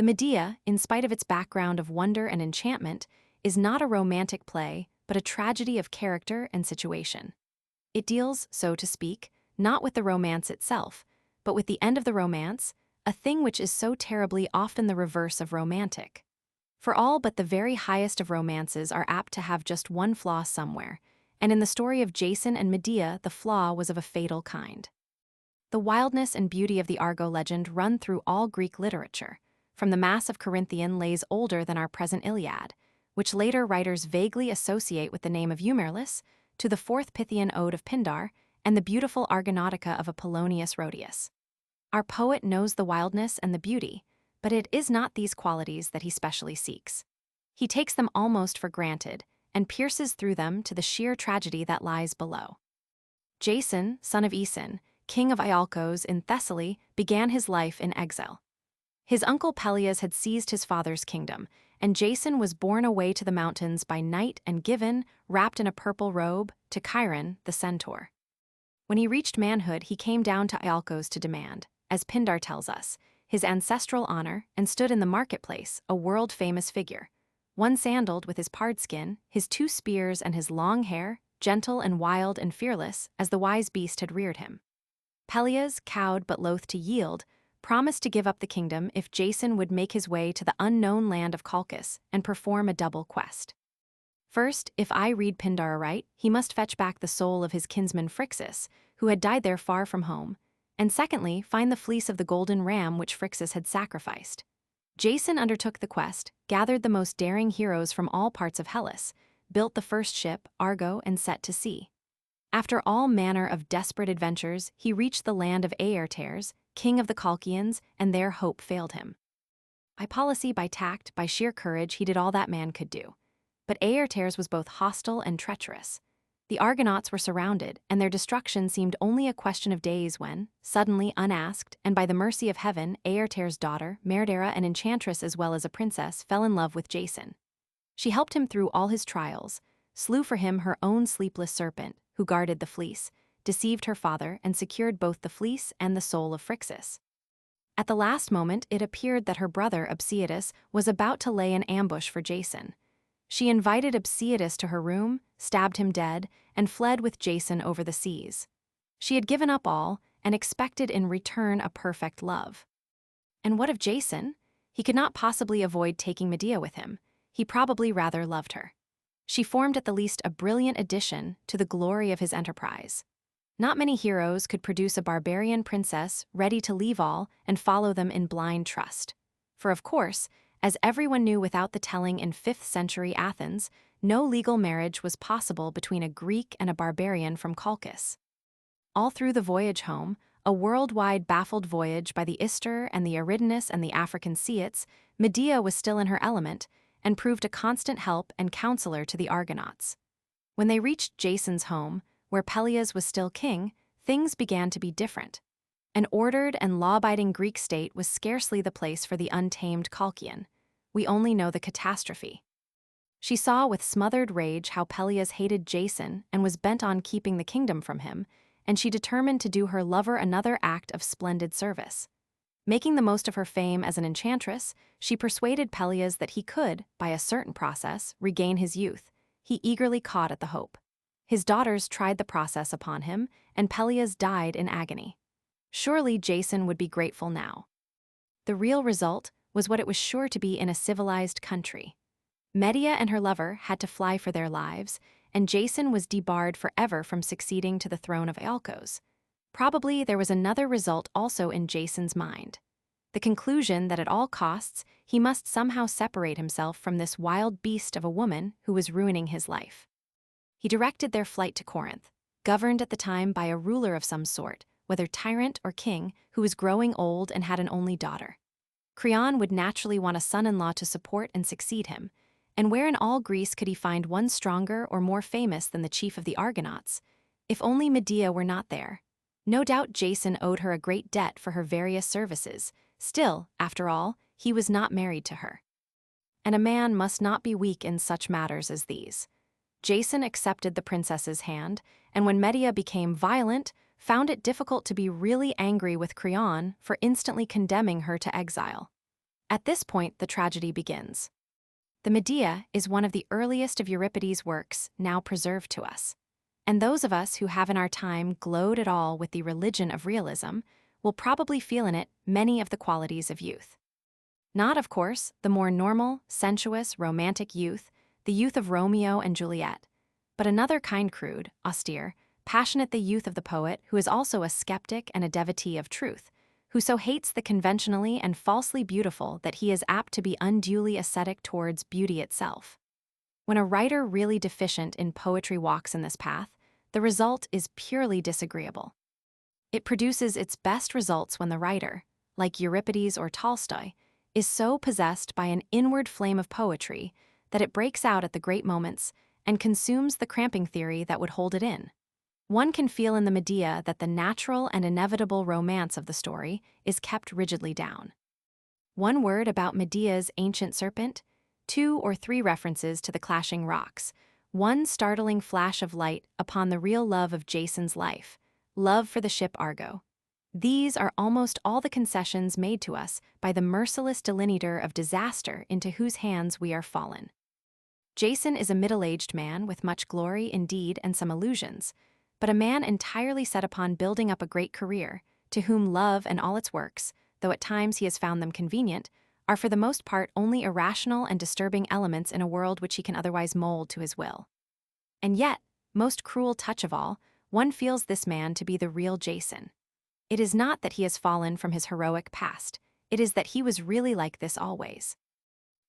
The Medea, in spite of its background of wonder and enchantment, is not a romantic play, but a tragedy of character and situation. It deals, so to speak, not with the romance itself, but with the end of the romance, a thing which is so terribly often the reverse of romantic. For all but the very highest of romances are apt to have just one flaw somewhere, and in the story of Jason and Medea, the flaw was of a fatal kind. The wildness and beauty of the Argo legend run through all Greek literature, from the mass of Corinthian lays older than our present Iliad, which later writers vaguely associate with the name of Eumerus, to the fourth Pythian ode of Pindar, and the beautiful Argonautica of Apollonius Rhodius. Our poet knows the wildness and the beauty, but it is not these qualities that he specially seeks. He takes them almost for granted, and pierces through them to the sheer tragedy that lies below. Jason, son of Aeson, king of Iolcos in Thessaly, began his life in exile. His uncle Peleus had seized his father's kingdom, and Jason was borne away to the mountains by night and given, wrapped in a purple robe, to Chiron, the centaur. When he reached manhood, he came down to Iolcos to demand, as Pindar tells us, his ancestral honor, and stood in the marketplace, a world-famous figure, one sandaled with his pardskin, his 2 spears, and his long hair, gentle and wild and fearless, as the wise beast had reared him. Peleus, cowed but loath to yield, promised to give up the kingdom if Jason would make his way to the unknown land of Colchis and perform a double quest. First, if I read Pindar aright, he must fetch back the soul of his kinsman Phrixus, who had died there far from home, and secondly, find the fleece of the golden ram which Phrixus had sacrificed. Jason undertook the quest, gathered the most daring heroes from all parts of Hellas, built the first ship, Argo, and set to sea. After all manner of desperate adventures, he reached the land of Aertes, king of the Colchians, and there hope failed him. By policy, by tact, by sheer courage, he did all that man could do. But Aertes was both hostile and treacherous. The Argonauts were surrounded, and their destruction seemed only a question of days when, suddenly, unasked, and by the mercy of heaven, Aertes' daughter, Medea, an enchantress as well as a princess, fell in love with Jason. She helped him through all his trials, slew for him her own sleepless serpent, who guarded the fleece, deceived her father, and secured both the fleece and the soul of Phrixus. At the last moment, it appeared that her brother, Abscetus, was about to lay an ambush for Jason. She invited Abscetus to her room, stabbed him dead, and fled with Jason over the seas. She had given up all, and expected in return a perfect love. And what of Jason? He could not possibly avoid taking Medea with him. He probably rather loved her. She formed at the least a brilliant addition to the glory of his enterprise. Not many heroes could produce a barbarian princess ready to leave all and follow them in blind trust. For of course, as everyone knew without the telling in 5th century Athens, no legal marriage was possible between a Greek and a barbarian from Colchis. All through the voyage home, a worldwide baffled voyage by the Ister and the Eridanus and the African Ceots, Medea was still in her element and proved a constant help and counselor to the Argonauts. When they reached Jason's home, where Peleus was still king, things began to be different. An ordered and law-abiding Greek state was scarcely the place for the untamed Colchian. We only know the catastrophe. She saw with smothered rage how Peleus hated Jason and was bent on keeping the kingdom from him, and she determined to do her lover another act of splendid service. Making the most of her fame as an enchantress, she persuaded Peleus that he could, by a certain process, regain his youth. He eagerly caught at the hope. His daughters tried the process upon him, and Peleus died in agony. Surely Jason would be grateful now. The real result was what it was sure to be in a civilized country. Medea and her lover had to fly for their lives, and Jason was debarred forever from succeeding to the throne of Iolcos. Probably there was another result also in Jason's mind. The conclusion that at all costs he must somehow separate himself from this wild beast of a woman who was ruining his life. He directed their flight to Corinth, governed at the time by a ruler of some sort, whether tyrant or king, who was growing old and had an only daughter. Creon would naturally want a son-in-law to support and succeed him, and where in all Greece could he find one stronger or more famous than the chief of the Argonauts? If only Medea were not there. No doubt Jason owed her a great debt for her various services. Still, after all, he was not married to her. And a man must not be weak in such matters as these. Jason accepted the princess's hand, and when Medea became violent, found it difficult to be really angry with Creon for instantly condemning her to exile. At this point, the tragedy begins. The Medea is one of the earliest of Euripides' works now preserved to us, and those of us who have in our time glowed at all with the religion of realism will probably feel in it many of the qualities of youth. Not, of course, the more normal, sensuous, romantic youth, the youth of Romeo and Juliet, but another kind, crude, austere, passionate, the youth of the poet who is also a skeptic and a devotee of truth, who so hates the conventionally and falsely beautiful that he is apt to be unduly ascetic towards beauty itself. When a writer really deficient in poetry walks in this path, the result is purely disagreeable. It produces its best results when the writer, like Euripides or Tolstoy, is so possessed by an inward flame of poetry that it breaks out at the great moments and consumes the cramping theory that would hold it in. One can feel in the Medea that the natural and inevitable romance of the story is kept rigidly down. One word about Medea's ancient serpent, 2 or 3 references to the clashing rocks, one startling flash of light upon the real love of Jason's life, love for the ship Argo. These are almost all the concessions made to us by the merciless delineator of disaster into whose hands we are fallen. Jason is a middle-aged man with much glory indeed and some illusions, but a man entirely set upon building up a great career, to whom love and all its works, though at times he has found them convenient, are for the most part only irrational and disturbing elements in a world which he can otherwise mold to his will. And yet, most cruel touch of all, one feels this man to be the real Jason. It is not that he has fallen from his heroic past, it is that he was really like this always.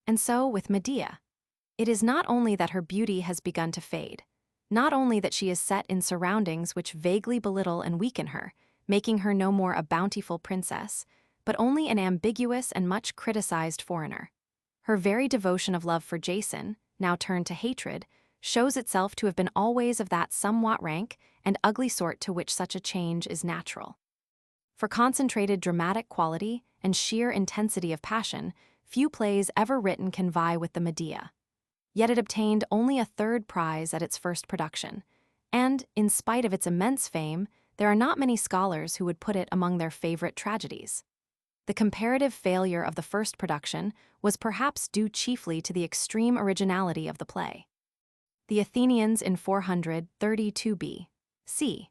And so with Medea. It is not only that her beauty has begun to fade, not only that she is set in surroundings which vaguely belittle and weaken her, making her no more a bountiful princess, but only an ambiguous and much criticized foreigner. Her very devotion of love for Jason, now turned to hatred, shows itself to have been always of that somewhat rank and ugly sort to which such a change is natural. For concentrated dramatic quality and sheer intensity of passion, few plays ever written can vie with the Medea. Yet it obtained only a 3rd prize at its first production, and, in spite of its immense fame, there are not many scholars who would put it among their favorite tragedies. The comparative failure of the first production was perhaps due chiefly to the extreme originality of the play. The Athenians in 432 B.C.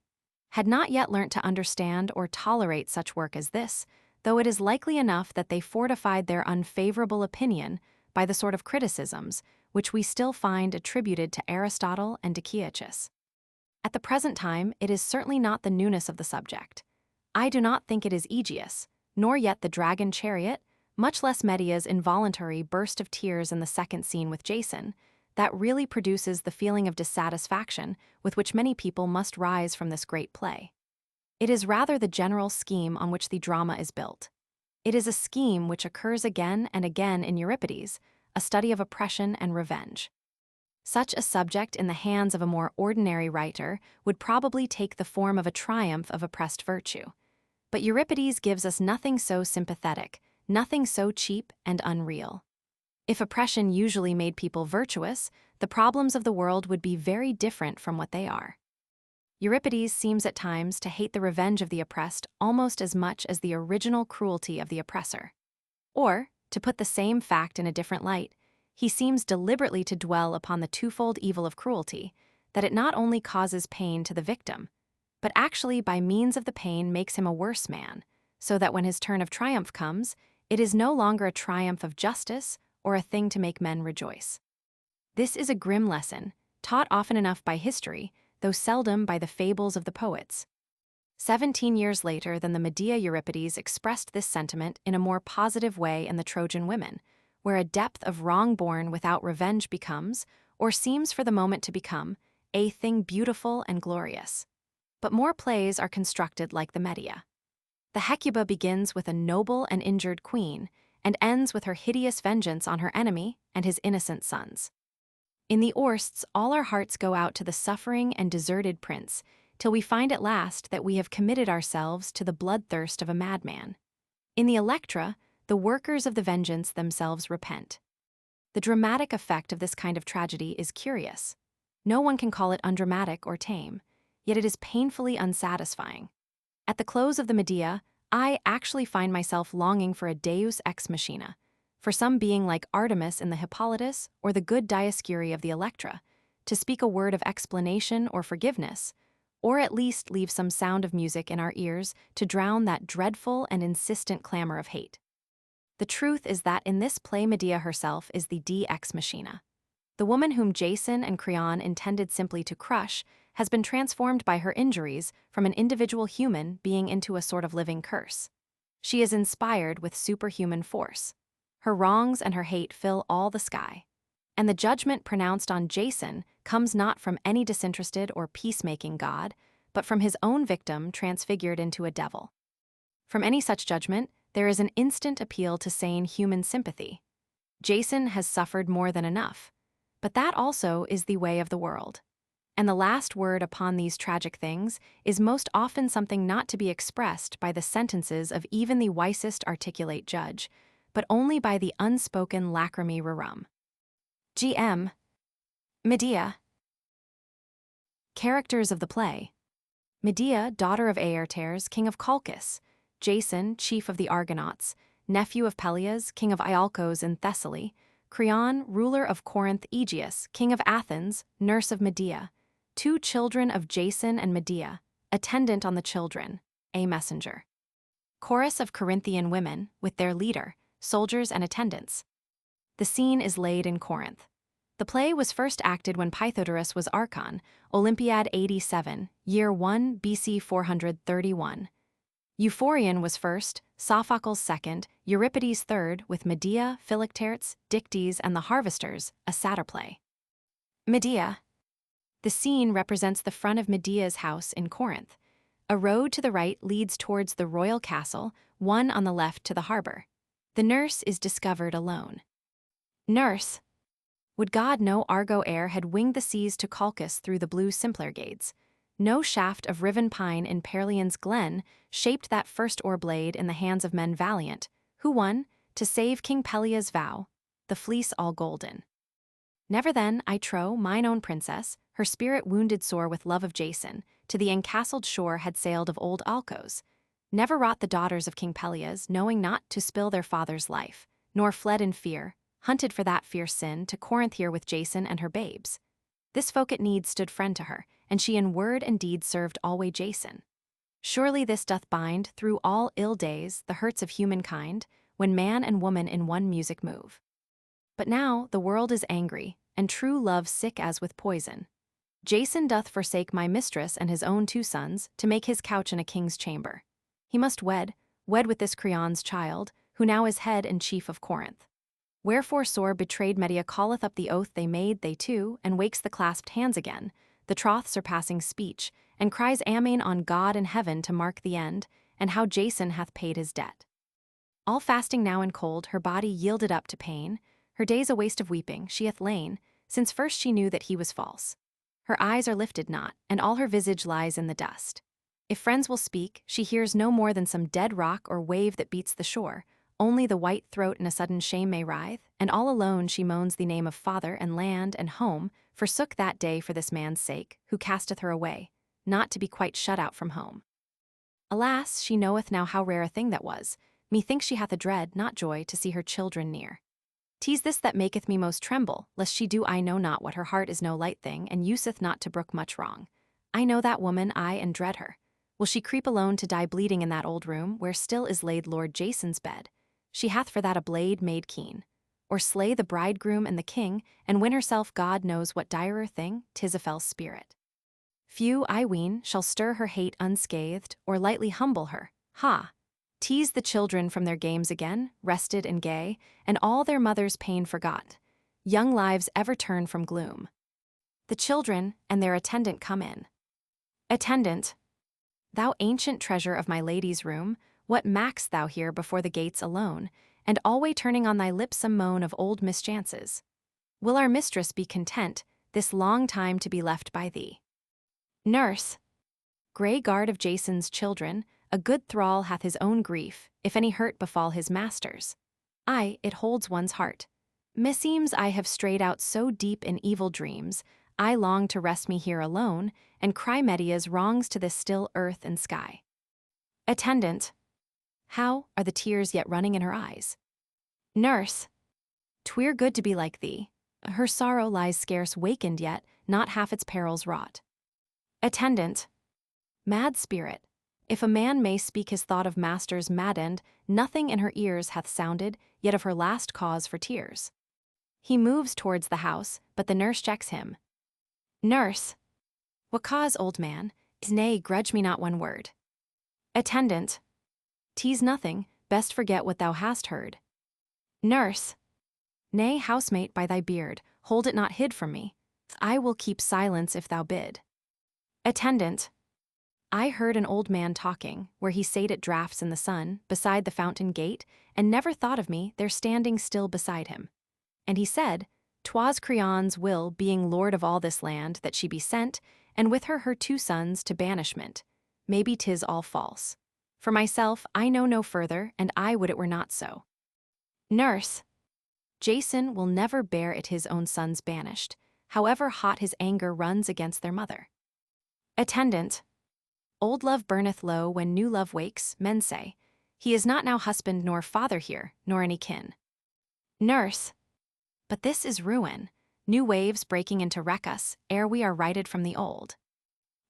had not yet learnt to understand or tolerate such work as this, though it is likely enough that they fortified their unfavorable opinion by the sort of criticisms which we still find attributed to Aristotle and Decius. At the present time, it is certainly not the newness of the subject. I do not think it is Aegeus, nor yet the dragon chariot, much less Medea's involuntary burst of tears in the second scene with Jason, that really produces the feeling of dissatisfaction with which many people must rise from this great play. It is rather the general scheme on which the drama is built. It is a scheme which occurs again and again in Euripides, a study of oppression and revenge. Such a subject in the hands of a more ordinary writer would probably take the form of a triumph of oppressed virtue. But Euripides gives us nothing so sympathetic, nothing so cheap and unreal. If oppression usually made people virtuous, the problems of the world would be very different from what they are. Euripides seems at times to hate the revenge of the oppressed almost as much as the original cruelty of the oppressor. Or, to put the same fact in a different light, he seems deliberately to dwell upon the twofold evil of cruelty, that it not only causes pain to the victim, but actually by means of the pain makes him a worse man, so that when his turn of triumph comes, it is no longer a triumph of justice or a thing to make men rejoice. This is a grim lesson, taught often enough by history, though seldom by the fables of the poets. 17 years later than the Medea, Euripides expressed this sentiment in a more positive way in the Trojan Women, where a depth of wrong borne without revenge becomes, or seems for the moment to become, a thing beautiful and glorious. But more plays are constructed like the Medea. The Hecuba begins with a noble and injured queen, and ends with her hideous vengeance on her enemy and his innocent sons. In the Orsts, all our hearts go out to the suffering and deserted prince, till we find at last that we have committed ourselves to the bloodthirst of a madman. In the Electra, the workers of the vengeance themselves repent. The dramatic effect of this kind of tragedy is curious. No one can call it undramatic or tame, yet it is painfully unsatisfying. At the close of the Medea, I actually find myself longing for a deus ex machina, for some being like Artemis in the Hippolytus or the good Dioscuri of the Electra, to speak a word of explanation or forgiveness, or at least leave some sound of music in our ears to drown that dreadful and insistent clamor of hate. The truth is that in this play Medea herself is the Deus ex machina. The woman whom Jason and Creon intended simply to crush has been transformed by her injuries from an individual human being into a sort of living curse. She is inspired with superhuman force. Her wrongs and her hate fill all the sky. And the judgment pronounced on Jason comes not from any disinterested or peacemaking god, but from his own victim transfigured into a devil. From any such judgment, there is an instant appeal to sane human sympathy. Jason has suffered more than enough, but that also is the way of the world. And the last word upon these tragic things is most often something not to be expressed by the sentences of even the wisest articulate judge, but only by the unspoken lacrimae rerum. G.M. Medea. Characters of the play. Medea, daughter of Aertes, king of Colchis; Jason, chief of the Argonauts, nephew of Peleus, king of Iolcos in Thessaly; Creon, ruler of Corinth; Aegeus, king of Athens, nurse of Medea; two children of Jason and Medea, attendant on the children, a messenger. Chorus of Corinthian women, with their leader, soldiers and attendants. The scene is laid in Corinth. The play was first acted when Pythodorus was Archon, Olympiad 87, year 1 BC 431. Euphorion was first, Sophocles second, Euripides third, with Medea, Philoctetes, Dictys, and the Harvesters, a satyr play. Medea. The scene represents the front of Medea's house in Corinth. A road to the right leads towards the royal castle, one on the left to the harbor. The nurse is discovered alone. Nurse. Would God no Argo air had winged the seas to Colchis through the blue Symplegades. No shaft of riven pine in Perleon's glen shaped that first oar-blade in the hands of men valiant, who won, to save King Pelias' vow, the fleece all golden. Never then, I trow, mine own princess, her spirit wounded sore with love of Jason, to the encastled shore had sailed of old Alcos. Never wrought the daughters of King Pelias, knowing not to spill their father's life, nor fled in fear, hunted for that fierce sin, to Corinth here with Jason and her babes. This folk at need stood friend to her, and she in word and deed served alway Jason. Surely this doth bind, through all ill days, the hurts of humankind, when man and woman in one music move. But now the world is angry, and true love sick as with poison. Jason doth forsake my mistress and his own two sons, to make his couch in a king's chamber. He must wed with this Creon's child, who now is head and chief of Corinth. Wherefore sore betrayed Medea calleth up the oath they made, they two, and wakes the clasped hands again, the troth surpassing speech, and cries Amen on God and heaven to mark the end, and how Jason hath paid his debt. All fasting now and cold, her body yielded up to pain, her days a waste of weeping, she hath lain, since first she knew that he was false. Her eyes are lifted not, and all her visage lies in the dust. If friends will speak, she hears no more than some dead rock or wave that beats the shore. Only the white throat in a sudden shame may writhe, and all alone she moans the name of father and land and home, forsook that day for this man's sake, who casteth her away, not to be quite shut out from home. Alas, she knoweth now how rare a thing that was. Methinks she hath a dread, not joy, to see her children near. 'Tis this that maketh me most tremble, lest she do I know not what her heart is no light thing, and useth not to brook much wrong. I know that woman, I, and dread her. Will she creep alone to die bleeding in that old room, where still is laid Lord Jason's bed? She hath for that a blade made keen. Or slay the bridegroom and the king, and win herself God knows what direr thing, 'tis a fell spirit. Few, I ween, shall stir her hate unscathed, or lightly humble her. Ha! Tease the children from their games again, rested and gay, and all their mother's pain forgot. Young lives ever turn from gloom. The children and their attendant come in. Attendant, thou ancient treasure of my lady's room, what mack'st thou here before the gates alone, and alway turning on thy lips some moan of old mischances? Will our mistress be content, this long time to be left by thee? Nurse, grey guard of Jason's children, a good thrall hath his own grief, if any hurt befall his masters. Aye, it holds one's heart. Meseems I have strayed out so deep in evil dreams, I long to rest me here alone, and cry Medea's wrongs to this still earth and sky. Attendant, how are the tears yet running in her eyes? Nurse, 'Twere good to be like thee. Her sorrow lies scarce wakened yet, not half its perils wrought. Attendant. Mad spirit. If a man may speak his thought of masters maddened, nothing in her ears hath sounded, yet of her last cause for tears. He moves towards the house, but the nurse checks him. Nurse. What cause, old man? Nay, grudge me not one word. Attendant. Tease nothing, best forget what thou hast heard. Nurse. Nay, housemate, by thy beard, hold it not hid from me. I will keep silence if thou bid. Attendant. I heard an old man talking, where he sate at draughts in the sun, beside the fountain gate, and never thought of me there standing still beside him. And he said, 'Twas Creon's will, being lord of all this land, that she be sent, and with her 2 sons, to banishment. Maybe 'tis all false. For myself, I know no further, and I would it were not so. Nurse. Jason will never bear it his own sons banished, however hot his anger runs against their mother. Attendant. Old love burneth low when new love wakes, men say. He is not now husband nor father here, nor any kin. Nurse. But this is ruin, new waves breaking in to wreck us, ere we are righted from the old.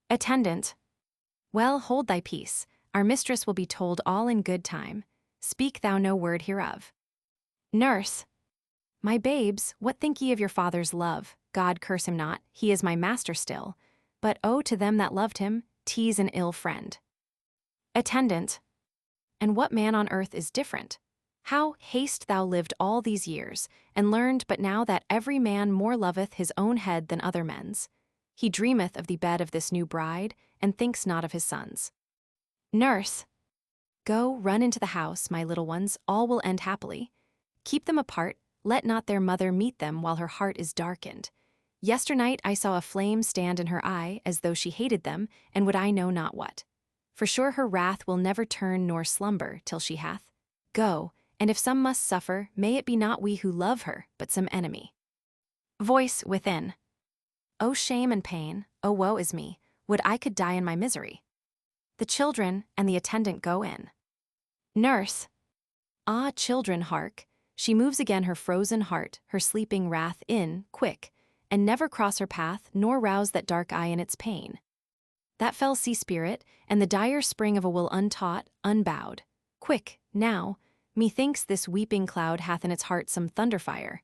Attendant. Well, hold thy peace, our mistress will be told all in good time. Speak thou no word hereof. Nurse. My babes, what think ye of your father's love? God curse him not, he is my master still. But oh, to them that loved him, 'tis an ill friend. Attendant. And what man on earth is different? How hast thou lived all these years, and learned but now that every man more loveth his own head than other men's? He dreameth of the bed of this new bride, and thinks not of his sons. Nurse. Go, run into the house, my little ones, all will end happily. Keep them apart, let not their mother meet them while her heart is darkened. Yesternight I saw a flame stand in her eye, as though she hated them, and would I know not what. For sure her wrath will never turn nor slumber till she hath. Go, and if some must suffer, may it be not we who love her, but some enemy. Voice within. O shame and pain, O woe is me, would I could die in my misery. The children and the attendant go in. Nurse. Ah, children, hark. She moves again her frozen heart, her sleeping wrath in, quick, and never cross her path, nor rouse that dark eye in its pain. That fell sea spirit, and the dire spring of a will untaught, unbowed. Quick, now, methinks this weeping cloud hath in its heart some thunderfire.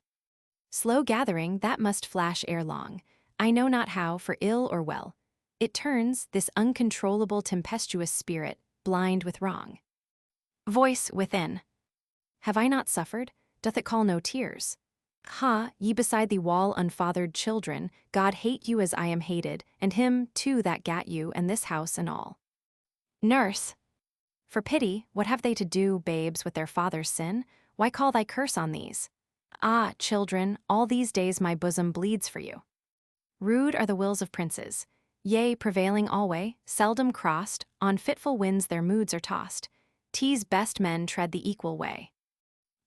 Slow gathering, that must flash ere long. I know not how, for ill or well. It turns, this uncontrollable tempestuous spirit, blind with wrong. Voice within. Have I not suffered? Doth it call no tears? Ha, ye beside the wall unfathered children, God hate you as I am hated, and him, too, that gat you, and this house and all. Nurse. For pity, what have they to do, babes, with their father's sin? Why call thy curse on these? Ah, children, all these days my bosom bleeds for you. Rude are the wills of princes, yea, prevailing alway, seldom crossed, on fitful winds their moods are tossed. 'Tis best men tread the equal way.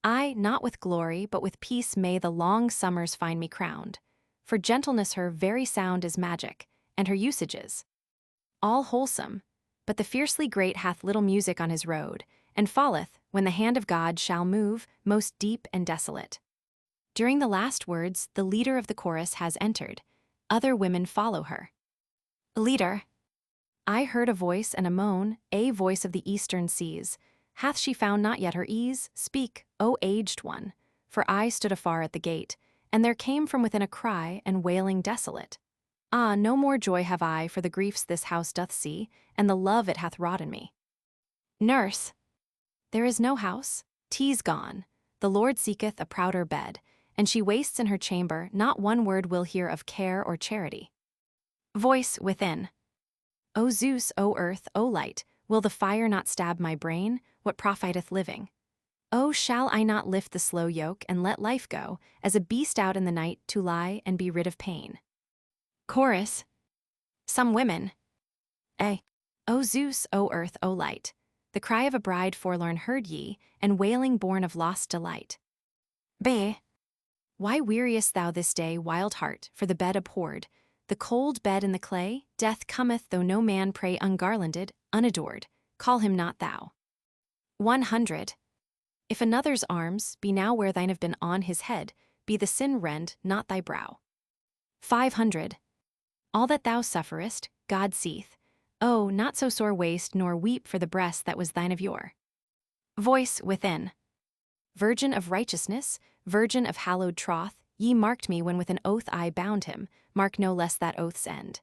I, not with glory, but with peace may the long summers find me crowned. For gentleness her very sound is magic, and her usages all wholesome. But the fiercely great hath little music on his road, and falleth, when the hand of God shall move, most deep and desolate. During the last words, the leader of the chorus has entered. Other women follow her. Leader. I heard a voice and a moan, a voice of the eastern seas. Hath she found not yet her ease? Speak, O aged one. For I stood afar at the gate, and there came from within a cry and wailing desolate. Ah, no more joy have I for the griefs this house doth see, and the love it hath wrought in me. Nurse. There is no house, 'tis gone. The Lord seeketh a prouder bed, and she wastes in her chamber, not one word will hear of care or charity. Voice within. O Zeus, O earth, O light, will the fire not stab my brain? What profiteth living? Oh, shall I not lift the slow yoke and let life go, as a beast out in the night to lie and be rid of pain? Chorus. Some women. A. O Zeus, O earth, O light, the cry of a bride forlorn heard ye, and wailing born of lost delight. B. Why weariest thou this day, wild heart, for the bed abhorred? The cold bed in the clay, death cometh though no man pray ungarlanded, unadored. Call him not thou. 100. If another's arms be now where thine have been on his head, be the sin rend not thy brow. 500. All that thou sufferest, God seeth. Oh, not so sore waste nor weep for the breast that was thine of yore. Voice within. Virgin of righteousness, virgin of hallowed troth, ye marked me when with an oath I bound him, mark no less that oath's end.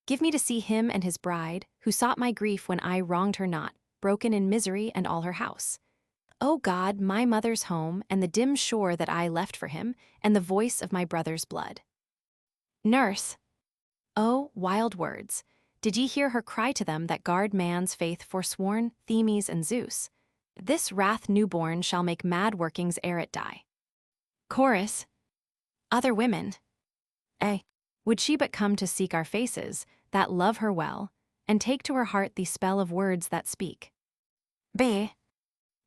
Give me to see him and his bride, who sought my grief when I wronged her not, broken in misery and all her house. O God, my mother's home, and the dim shore that I left for him, and the voice of my brother's blood. Nurse. O, wild words! Did ye hear her cry to them that guard man's faith forsworn, Themis and Zeus? This wrath newborn shall make mad workings ere it die. Chorus. Other women. A. Would she but come to seek our faces, that love her well, and take to her heart the spell of words that speak. B.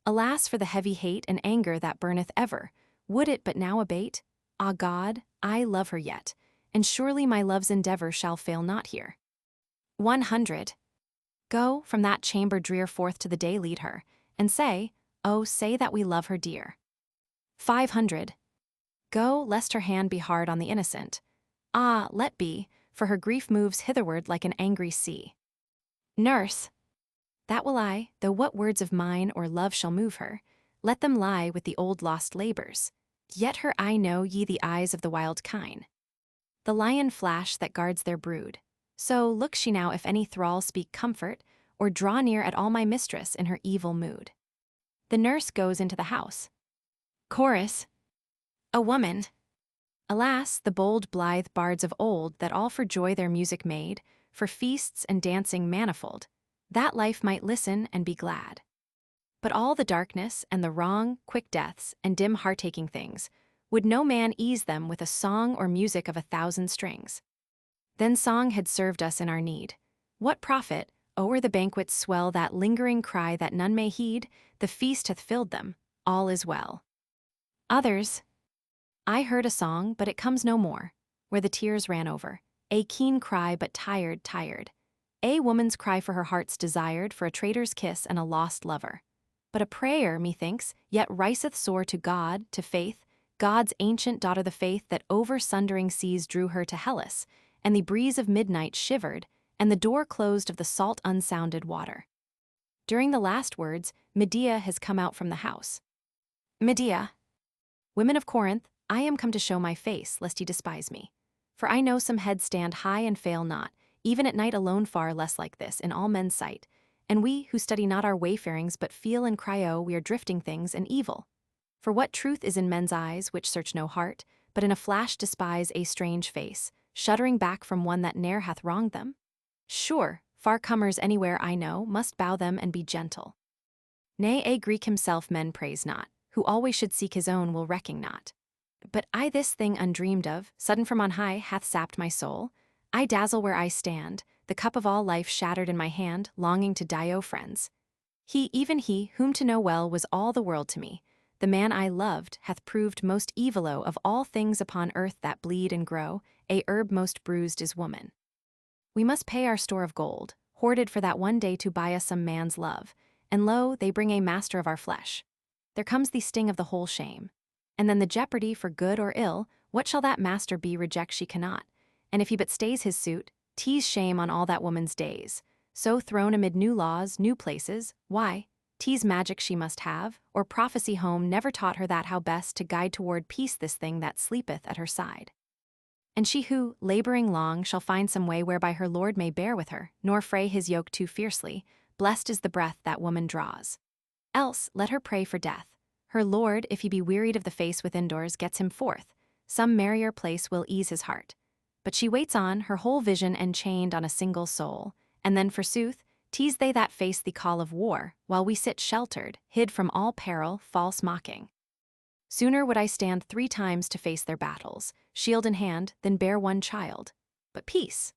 Alas for the heavy hate and anger that burneth ever, would it but now abate? Ah God, I love her yet, and surely my love's endeavor shall fail not here. 100. Go, from that chamber drear forth to the day lead her, and say, oh, say that we love her dear. 500. Go, lest her hand be hard on the innocent. Ah, let be, for her grief moves hitherward like an angry sea. Nurse. That will I, though what words of mine or love shall move her, let them lie with the old lost labors. Yet her I know ye the eyes of the wild kine. The lion flash that guards their brood. So look she now if any thrall speak comfort, or draw near at all my mistress in her evil mood. The nurse goes into the house. Chorus. A woman. Alas, the bold blithe bards of old that all for joy their music made, for feasts and dancing manifold, that life might listen and be glad. But all the darkness and the wrong, quick deaths, and dim heart-taking things, would no man ease them with a song or music of 1,000 strings. Then song had served us in our need. What profit, o'er the banquets swell that lingering cry that none may heed, the feast hath filled them, all is well. Others. I heard a song, but it comes no more, where the tears ran over, a keen cry but tired, tired. A woman's cry for her heart's desired, for a traitor's kiss and a lost lover. But a prayer, methinks, yet riseth sore to God, to faith, God's ancient daughter the faith that over sundering seas drew her to Hellas, and the breeze of midnight shivered, and the door closed of the salt unsounded water. During the last words, Medea has come out from the house. Medea. Women of Corinth, I am come to show my face, lest ye despise me. For I know some heads stand high and fail not, even at night alone far less like this in all men's sight, and we who study not our wayfarings but feel and cry, oh, we are drifting things and evil. For what truth is in men's eyes which search no heart, but in a flash despise a strange face, shuddering back from one that ne'er hath wronged them? Sure, far comers anywhere I know must bow them and be gentle. Nay, a Greek himself men praise not, who always should seek his own will recking not. But I this thing undreamed of, sudden from on high, hath sapped my soul. I dazzle where I stand, the cup of all life shattered in my hand, longing to die, O friends. He, even he, whom to know well was all the world to me, the man I loved, hath proved most evil of all things upon earth that bleed and grow, a herb most bruised is woman. We must pay our store of gold, hoarded for that one day to buy us some man's love, and lo, they bring a master of our flesh. There comes the sting of the whole shame. And then the jeopardy for good or ill, what shall that master be reject she cannot, and if he but stays his suit, tease shame on all that woman's days, so thrown amid new laws, new places, why, tease magic she must have, or prophecy home never taught her that how best to guide toward peace this thing that sleepeth at her side. And she who, laboring long, shall find some way whereby her lord may bear with her, nor fray his yoke too fiercely, blessed is the breath that woman draws. Else, let her pray for death. Her lord, if he be wearied of the face within doors, gets him forth. Some merrier place will ease his heart. But she waits on, her whole vision enchained on a single soul, and then, forsooth, tease they that face the call of war, while we sit sheltered, hid from all peril, false mocking. Sooner would I stand 3 times to face their battles, shield in hand, than bear one child. But peace!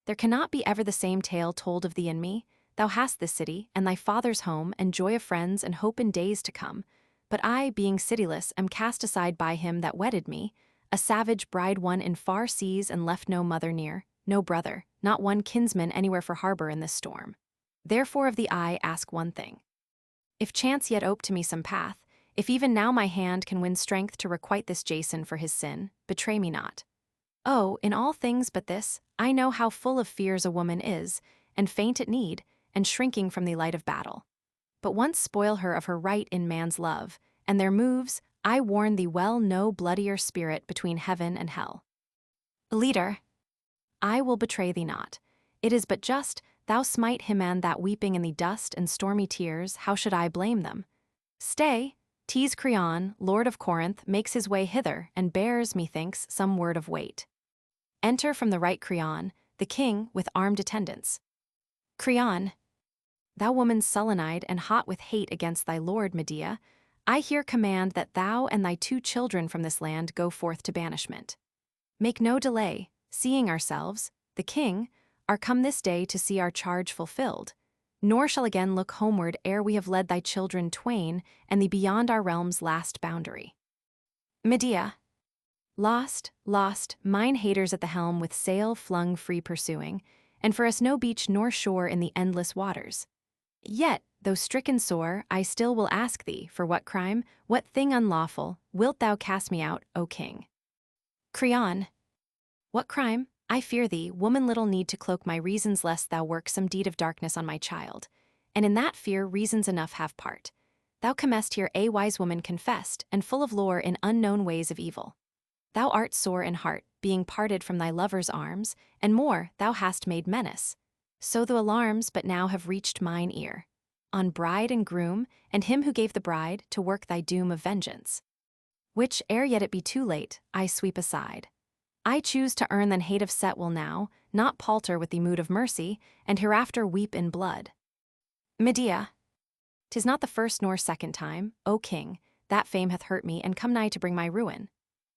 There cannot be ever the same tale told of thee and me. Thou hast this city, and thy father's home, and joy of friends, and hope in days to come. But I, being cityless, am cast aside by him that wedded me, a savage bride won in far seas and left no mother near, no brother, not one kinsman anywhere for harbor in this storm. Therefore of thee I ask one thing. If chance yet ope to me some path, If even now my hand can win strength to requite this Jason for his sin, betray me not. Oh, in all things but this, I know how full of fears a woman is, and faint at need, and shrinking from the light of battle. But once spoil her of her right in man's love, and their moves, I warn thee well no bloodier spirit between heaven and hell. Leader, I will betray thee not. It is but just, thou smite him and that weeping in the dust and stormy tears, how should I blame them? Stay, tease Creon, lord of Corinth, makes his way hither, and bears, methinks, some word of weight. Enter from the right Creon, the king, with armed attendants. Creon, thou woman sullen-eyed and hot with hate against thy lord Medea, I here command that thou and thy 2 children from this land go forth to banishment. Make no delay, seeing ourselves, the king, are come this day to see our charge fulfilled, nor shall again look homeward ere we have led thy children twain and the beyond our realm's last boundary. Medea, lost, lost, mine haters at the helm with sail flung free pursuing, and for us no beach nor shore in the endless waters. Yet, though stricken sore, I still will ask thee, for what crime, what thing unlawful, wilt thou cast me out, O king? Creon, what crime? I fear thee, woman, little need to cloak my reasons lest thou work some deed of darkness on my child. And in that fear reasons enough have part. Thou comest here a wise woman confessed, and full of lore in unknown ways of evil. Thou art sore in heart, being parted from thy lover's arms, and more, thou hast made menace. So the alarms but now have reached mine ear. On bride and groom, and him who gave the bride, to work thy doom of vengeance. Which, ere yet it be too late, I sweep aside. I choose to earn than hate of set will now, not palter with the mood of mercy, and hereafter weep in blood. Medea, 'tis not the first nor second time, O king, that fame hath hurt me and come nigh to bring my ruin.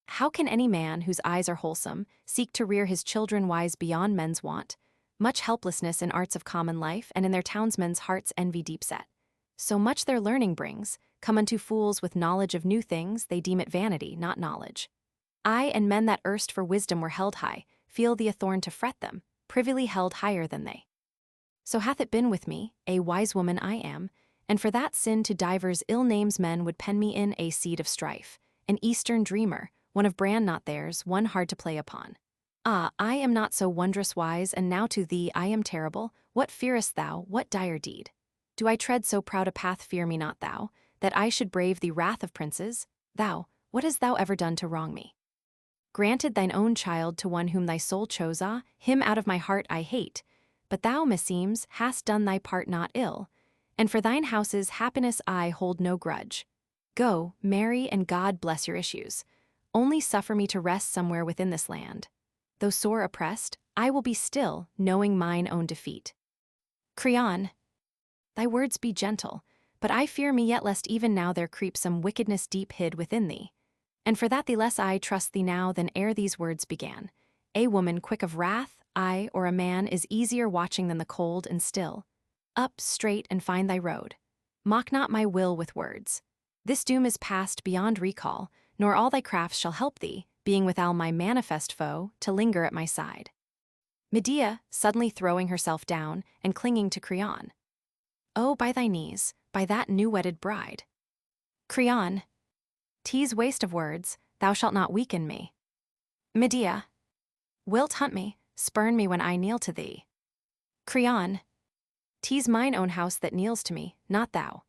How can any man whose eyes are wholesome seek to rear his children wise beyond men's want? Much helplessness in arts of common life, and in their townsmen's hearts envy deep set. So much their learning brings, come unto fools with knowledge of new things, they deem it vanity, not knowledge. I and men that erst for wisdom were held high, feel thee a thorn to fret them, privily held higher than they. So hath it been with me, a wise woman I am, and for that sin to divers ill names men would pen me in a seed of strife, an eastern dreamer, one of brand not theirs, one hard to play upon. Ah, I am not so wondrous wise, and now to thee I am terrible. What fearest thou, what dire deed? Do I tread so proud a path, fear me not thou, that I should brave the wrath of princes? Thou, what hast thou ever done to wrong me? Granted thine own child to one whom thy soul chose, ah, him out of my heart I hate, but thou, meseems, hast done thy part not ill, and for thine house's happiness I hold no grudge. Go, marry, and God bless your issues. Only suffer me to rest somewhere within this land. Though sore oppressed, I will be still, knowing mine own defeat. Creon, thy words be gentle, but I fear me yet lest even now there creep some wickedness deep hid within thee. And for that the less I trust thee now than ere these words began. A woman quick of wrath, I, or a man, is easier watching than the cold and still. Up, straight, and find thy road. Mock not my will with words. This doom is past beyond recall, nor all thy crafts shall help thee, being withal my manifest foe, to linger at my side. Medea, suddenly throwing herself down, and clinging to Creon. Oh, by thy knees, by that new-wedded bride. Creon, tease waste of words, thou shalt not weaken me. Medea, wilt hunt me, spurn me when I kneel to thee. Creon, tease mine own house that kneels to me, not thou.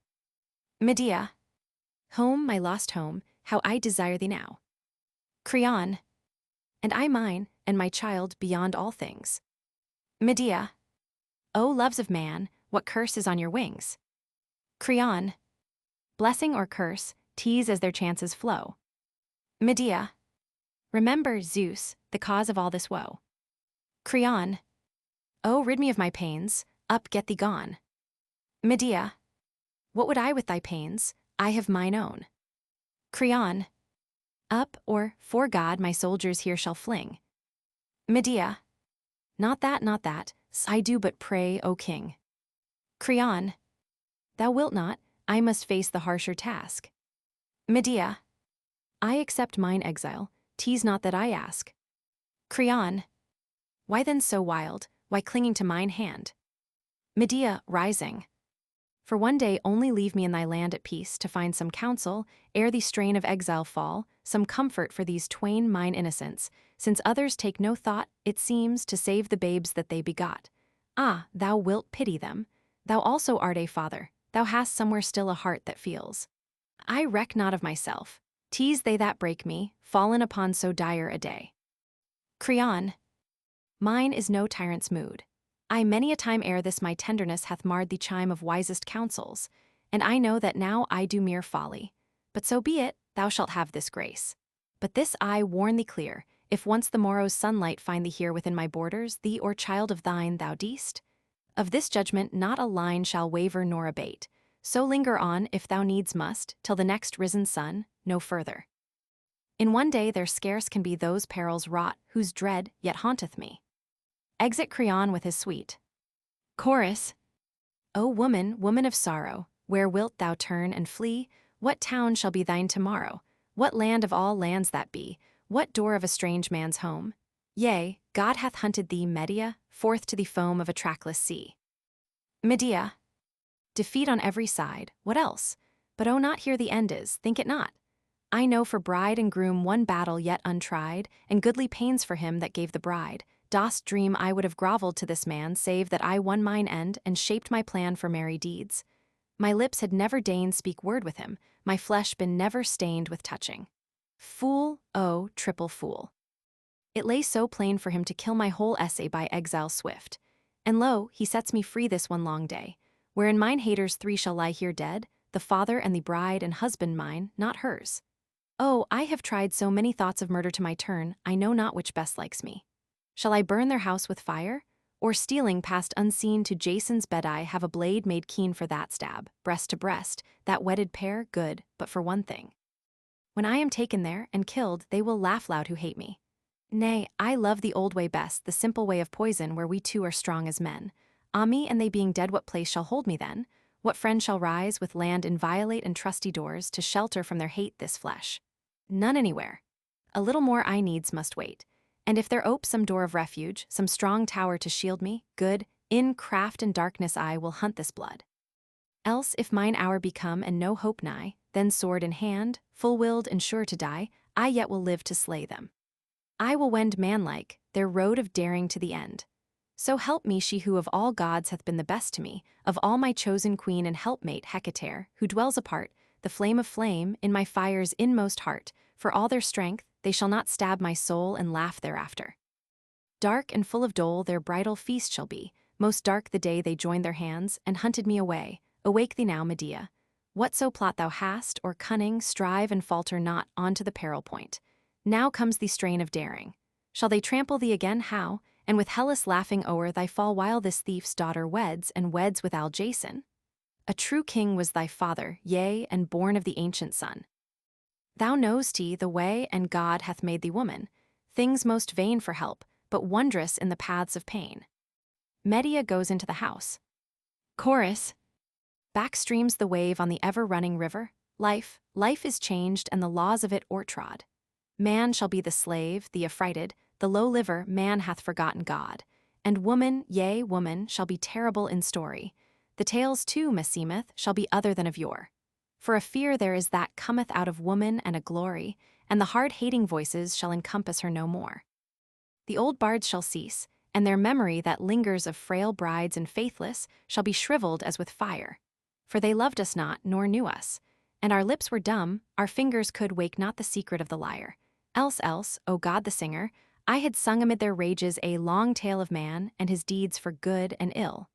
Medea, home, my lost home, how I desire thee now. Creon, and I mine, and my child beyond all things. Medea, O loves of man, what curse is on your wings? Creon, blessing or curse, tease as their chances flow. Medea, remember, Zeus, the cause of all this woe. Creon, oh, rid me of my pains, up, get thee gone. Medea, what would I with thy pains? I have mine own. Creon, up, or, for God, my soldiers here shall fling. Medea, not that, I do but pray, O king. Creon, thou wilt not, I must face the harsher task. Medea, I accept mine exile, tease not that I ask. Creon, why then so wild, why clinging to mine hand? Medea, rising. For one day only leave me in thy land at peace to find some counsel, ere the strain of exile fall, some comfort for these twain mine innocents, since others take no thought, it seems, to save the babes that they begot. Ah, thou wilt pity them. Thou also art a father, thou hast somewhere still a heart that feels. I reck not of myself. 'Tis they that break me, fallen upon so dire a day. Creon. Mine is no tyrant's mood. I many a time ere this my tenderness hath marred the chime of wisest counsels, and I know that now I do mere folly. But so be it, thou shalt have this grace. But this I warn thee clear, if once the morrow's sunlight find thee here within my borders, thee or child of thine thou deest, of this judgment not a line shall waver nor abate, so linger on, if thou needs must, till the next risen sun, no further. In one day there scarce can be those perils wrought, whose dread yet haunteth me. Exit Creon with his suite. Chorus. O woman, woman of sorrow, where wilt thou turn and flee? What town shall be thine tomorrow? What land of all lands that be? What door of a strange man's home? Yea, God hath hunted thee, Medea, forth to the foam of a trackless sea. Medea. Defeat on every side, what else? But oh, not here the end is, think it not. I know for bride and groom one battle yet untried, and goodly pains for him that gave the bride. Dost dream I would have grovelled to this man, save that I won mine end, and shaped my plan for merry deeds? My lips had never deigned speak word with him, my flesh been never stained with touching. Fool, oh, triple fool. It lay so plain for him to kill my whole essay by exile swift. And lo, he sets me free this one long day, wherein mine haters three shall lie here dead, the father and the bride and husband mine, not hers. Oh, I have tried so many thoughts of murder to my turn, I know not which best likes me. Shall I burn their house with fire? Or stealing past unseen to Jason's bed I have a blade made keen for that stab, breast to breast, that wedded pair, good, but for one thing. When I am taken there and killed, they will laugh loud who hate me. Nay, I love the old way best, the simple way of poison where we two are strong as men. Ah me, and they being dead, what place shall hold me then? What friend shall rise with land inviolate and trusty doors to shelter from their hate this flesh? None anywhere. A little more I needs must wait. And if there ope some door of refuge, some strong tower to shield me, good, in craft and darkness I will hunt this blood. Else if mine hour be come and no hope nigh, then sword in hand, full-willed and sure to die, I yet will live to slay them. I will wend manlike, their road of daring to the end. So help me she who of all gods hath been the best to me, of all my chosen queen and helpmate Hecate, who dwells apart, the flame of flame, in my fire's inmost heart, for all their strength, they shall not stab my soul and laugh thereafter. Dark and full of dole their bridal feast shall be, most dark the day they joined their hands and hunted me away. Awake thee now, Medea. Whatso plot thou hast, or cunning, strive and falter not on to the peril point. Now comes the strain of daring. Shall they trample thee again, how, and with Hellas laughing o'er thy fall while this thief's daughter weds and weds with Jason? A true king was thy father, yea, and born of the ancient sun. Thou know'st the way, and God hath made thee woman, things most vain for help, but wondrous in the paths of pain. Medea goes into the house. Chorus. Back streams the wave on the ever-running river. Life is changed, and the laws of it o'ertrod. Man shall be the slave, the affrighted, the low liver, man hath forgotten God. And woman, yea, woman, shall be terrible in story. The tales too, meseemeth, shall be other than of yore. For a fear there is that cometh out of woman and a glory, and the hard-hating voices shall encompass her no more. The old bards shall cease, and their memory that lingers of frail brides and faithless shall be shriveled as with fire. For they loved us not, nor knew us, and our lips were dumb, our fingers could wake not the secret of the lyre. Else, O God the singer, I had sung amid their rages a long tale of man and his deeds for good and ill.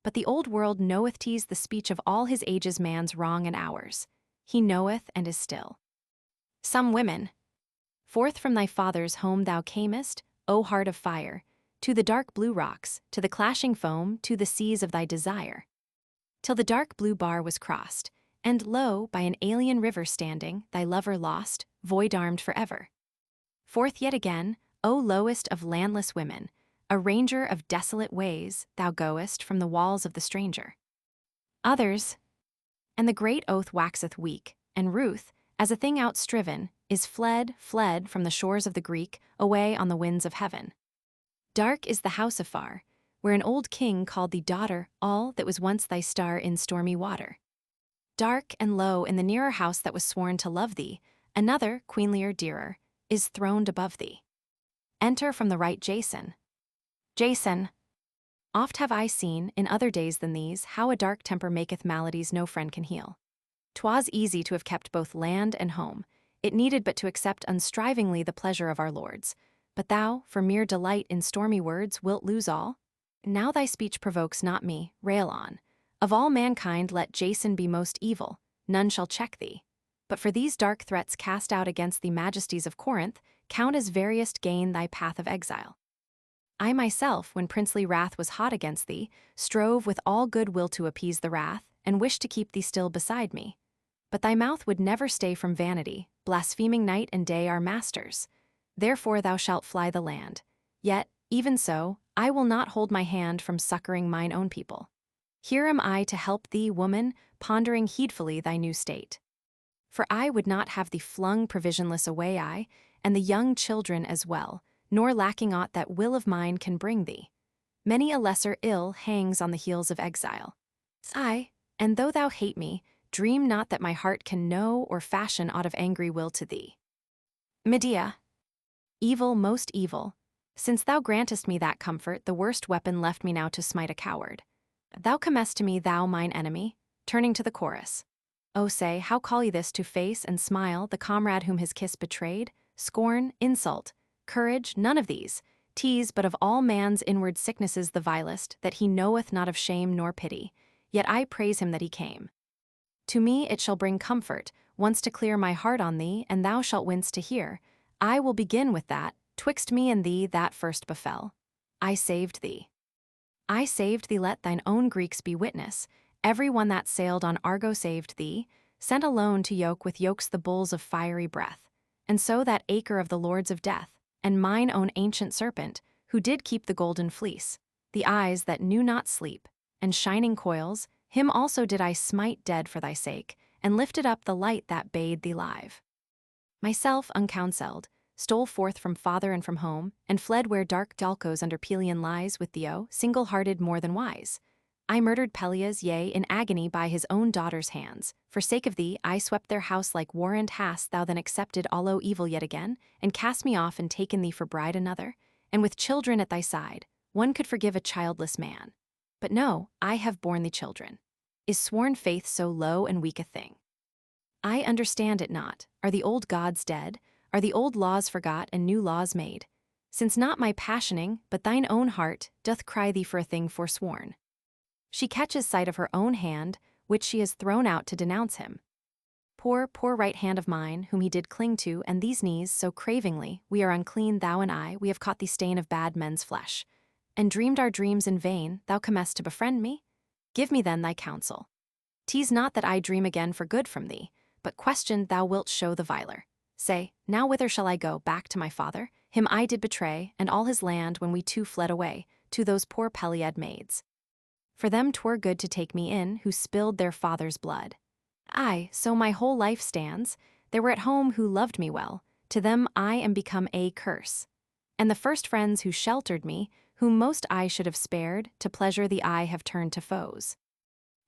But the old world knoweth 'tis the speech of all his ages man's wrong and ours. He knoweth and is still. Some women. Forth from thy father's home thou camest, O heart of fire, to the dark blue rocks, to the clashing foam, to the seas of thy desire. Till the dark blue bar was crossed, and lo, by an alien river standing, thy lover lost, void-armed forever. Forth yet again, O lowest of landless women, a ranger of desolate ways, thou goest from the walls of the stranger. Others. And the great oath waxeth weak, and Ruth, as a thing outstriven, is fled from the shores of the Greek, away on the winds of heaven. Dark is the house afar, where an old king called thee daughter all that was once thy star in stormy water. Dark and low in the nearer house that was sworn to love thee, another, queenlier, dearer, is throned above thee. Enter from the right Jason. Jason. Oft have I seen, in other days than these, how a dark temper maketh maladies no friend can heal. 'Twas easy to have kept both land and home, it needed but to accept unstrivingly the pleasure of our lords. But thou, for mere delight in stormy words, wilt lose all? Now thy speech provokes not me, rail on. Of all mankind let Jason be most evil, none shall check thee. But for these dark threats cast out against the majesties of Corinth, count as veriest gain thy path of exile. I myself, when princely wrath was hot against thee, strove with all good will to appease the wrath, and wished to keep thee still beside me. But thy mouth would never stay from vanity, blaspheming night and day our masters. Therefore thou shalt fly the land. Yet, even so, I will not hold my hand from succoring mine own people. Here am I to help thee, woman, pondering heedfully thy new state. For I would not have thee flung provisionless away, I, and the young children as well, nor lacking aught that will of mine can bring thee. Many a lesser ill hangs on the heels of exile. Aye, and though thou hate me, dream not that my heart can know or fashion aught of angry will to thee. Medea. Evil, most evil. Since thou grantest me that comfort, the worst weapon left me now to smite a coward. Thou comest to me, thou mine enemy, turning to the chorus. Oh say, how call ye this to face and smile the comrade whom his kiss betrayed? Scorn, insult, courage, none of these. Tease but of all man's inward sicknesses the vilest, that he knoweth not of shame nor pity. Yet I praise him that he came. To me it shall bring comfort, once to clear my heart on thee, and thou shalt wince to hear. I will begin with that, 'twixt me and thee that first befell. I saved thee. I saved thee, let thine own Greeks be witness. Every one that sailed on Argo saved thee, sent alone to yoke with yokes the bulls of fiery breath. And so that acre of the lords of death, and mine own ancient serpent, who did keep the golden fleece, the eyes that knew not sleep, and shining coils, him also did I smite dead for thy sake, and lifted up the light that bade thee live. Myself, uncounselled, stole forth from father and from home, and fled where dark Dalcos under Pelion lies with Theo, single-hearted more than wise. I murdered Pelias, yea, in agony by his own daughter's hands. For sake of thee, I swept their house like warrant. Hast thou then accepted all o evil yet again, and cast me off and taken thee for bride another? And with children at thy side, one could forgive a childless man. But no, I have borne thee children. Is sworn faith so low and weak a thing? I understand it not. Are the old gods dead? Are the old laws forgot and new laws made? Since not my passioning, but thine own heart, doth cry thee for a thing forsworn. She catches sight of her own hand, which she has thrown out to denounce him. Poor, poor right hand of mine, whom he did cling to, and these knees, so cravingly, we are unclean, thou and I, we have caught the stain of bad men's flesh. And dreamed our dreams in vain, thou comest to befriend me? Give me then thy counsel. Tease not that I dream again for good from thee, but question thou wilt show the viler. Say, now whither shall I go, back to my father? Him I did betray, and all his land when we two fled away, to those poor Peliad maids. For them 'twere good to take me in, who spilled their father's blood. Aye, so my whole life stands, there were at home who loved me well, to them I am become a curse. And the first friends who sheltered me, whom most I should have spared, to pleasure the eye have turned to foes.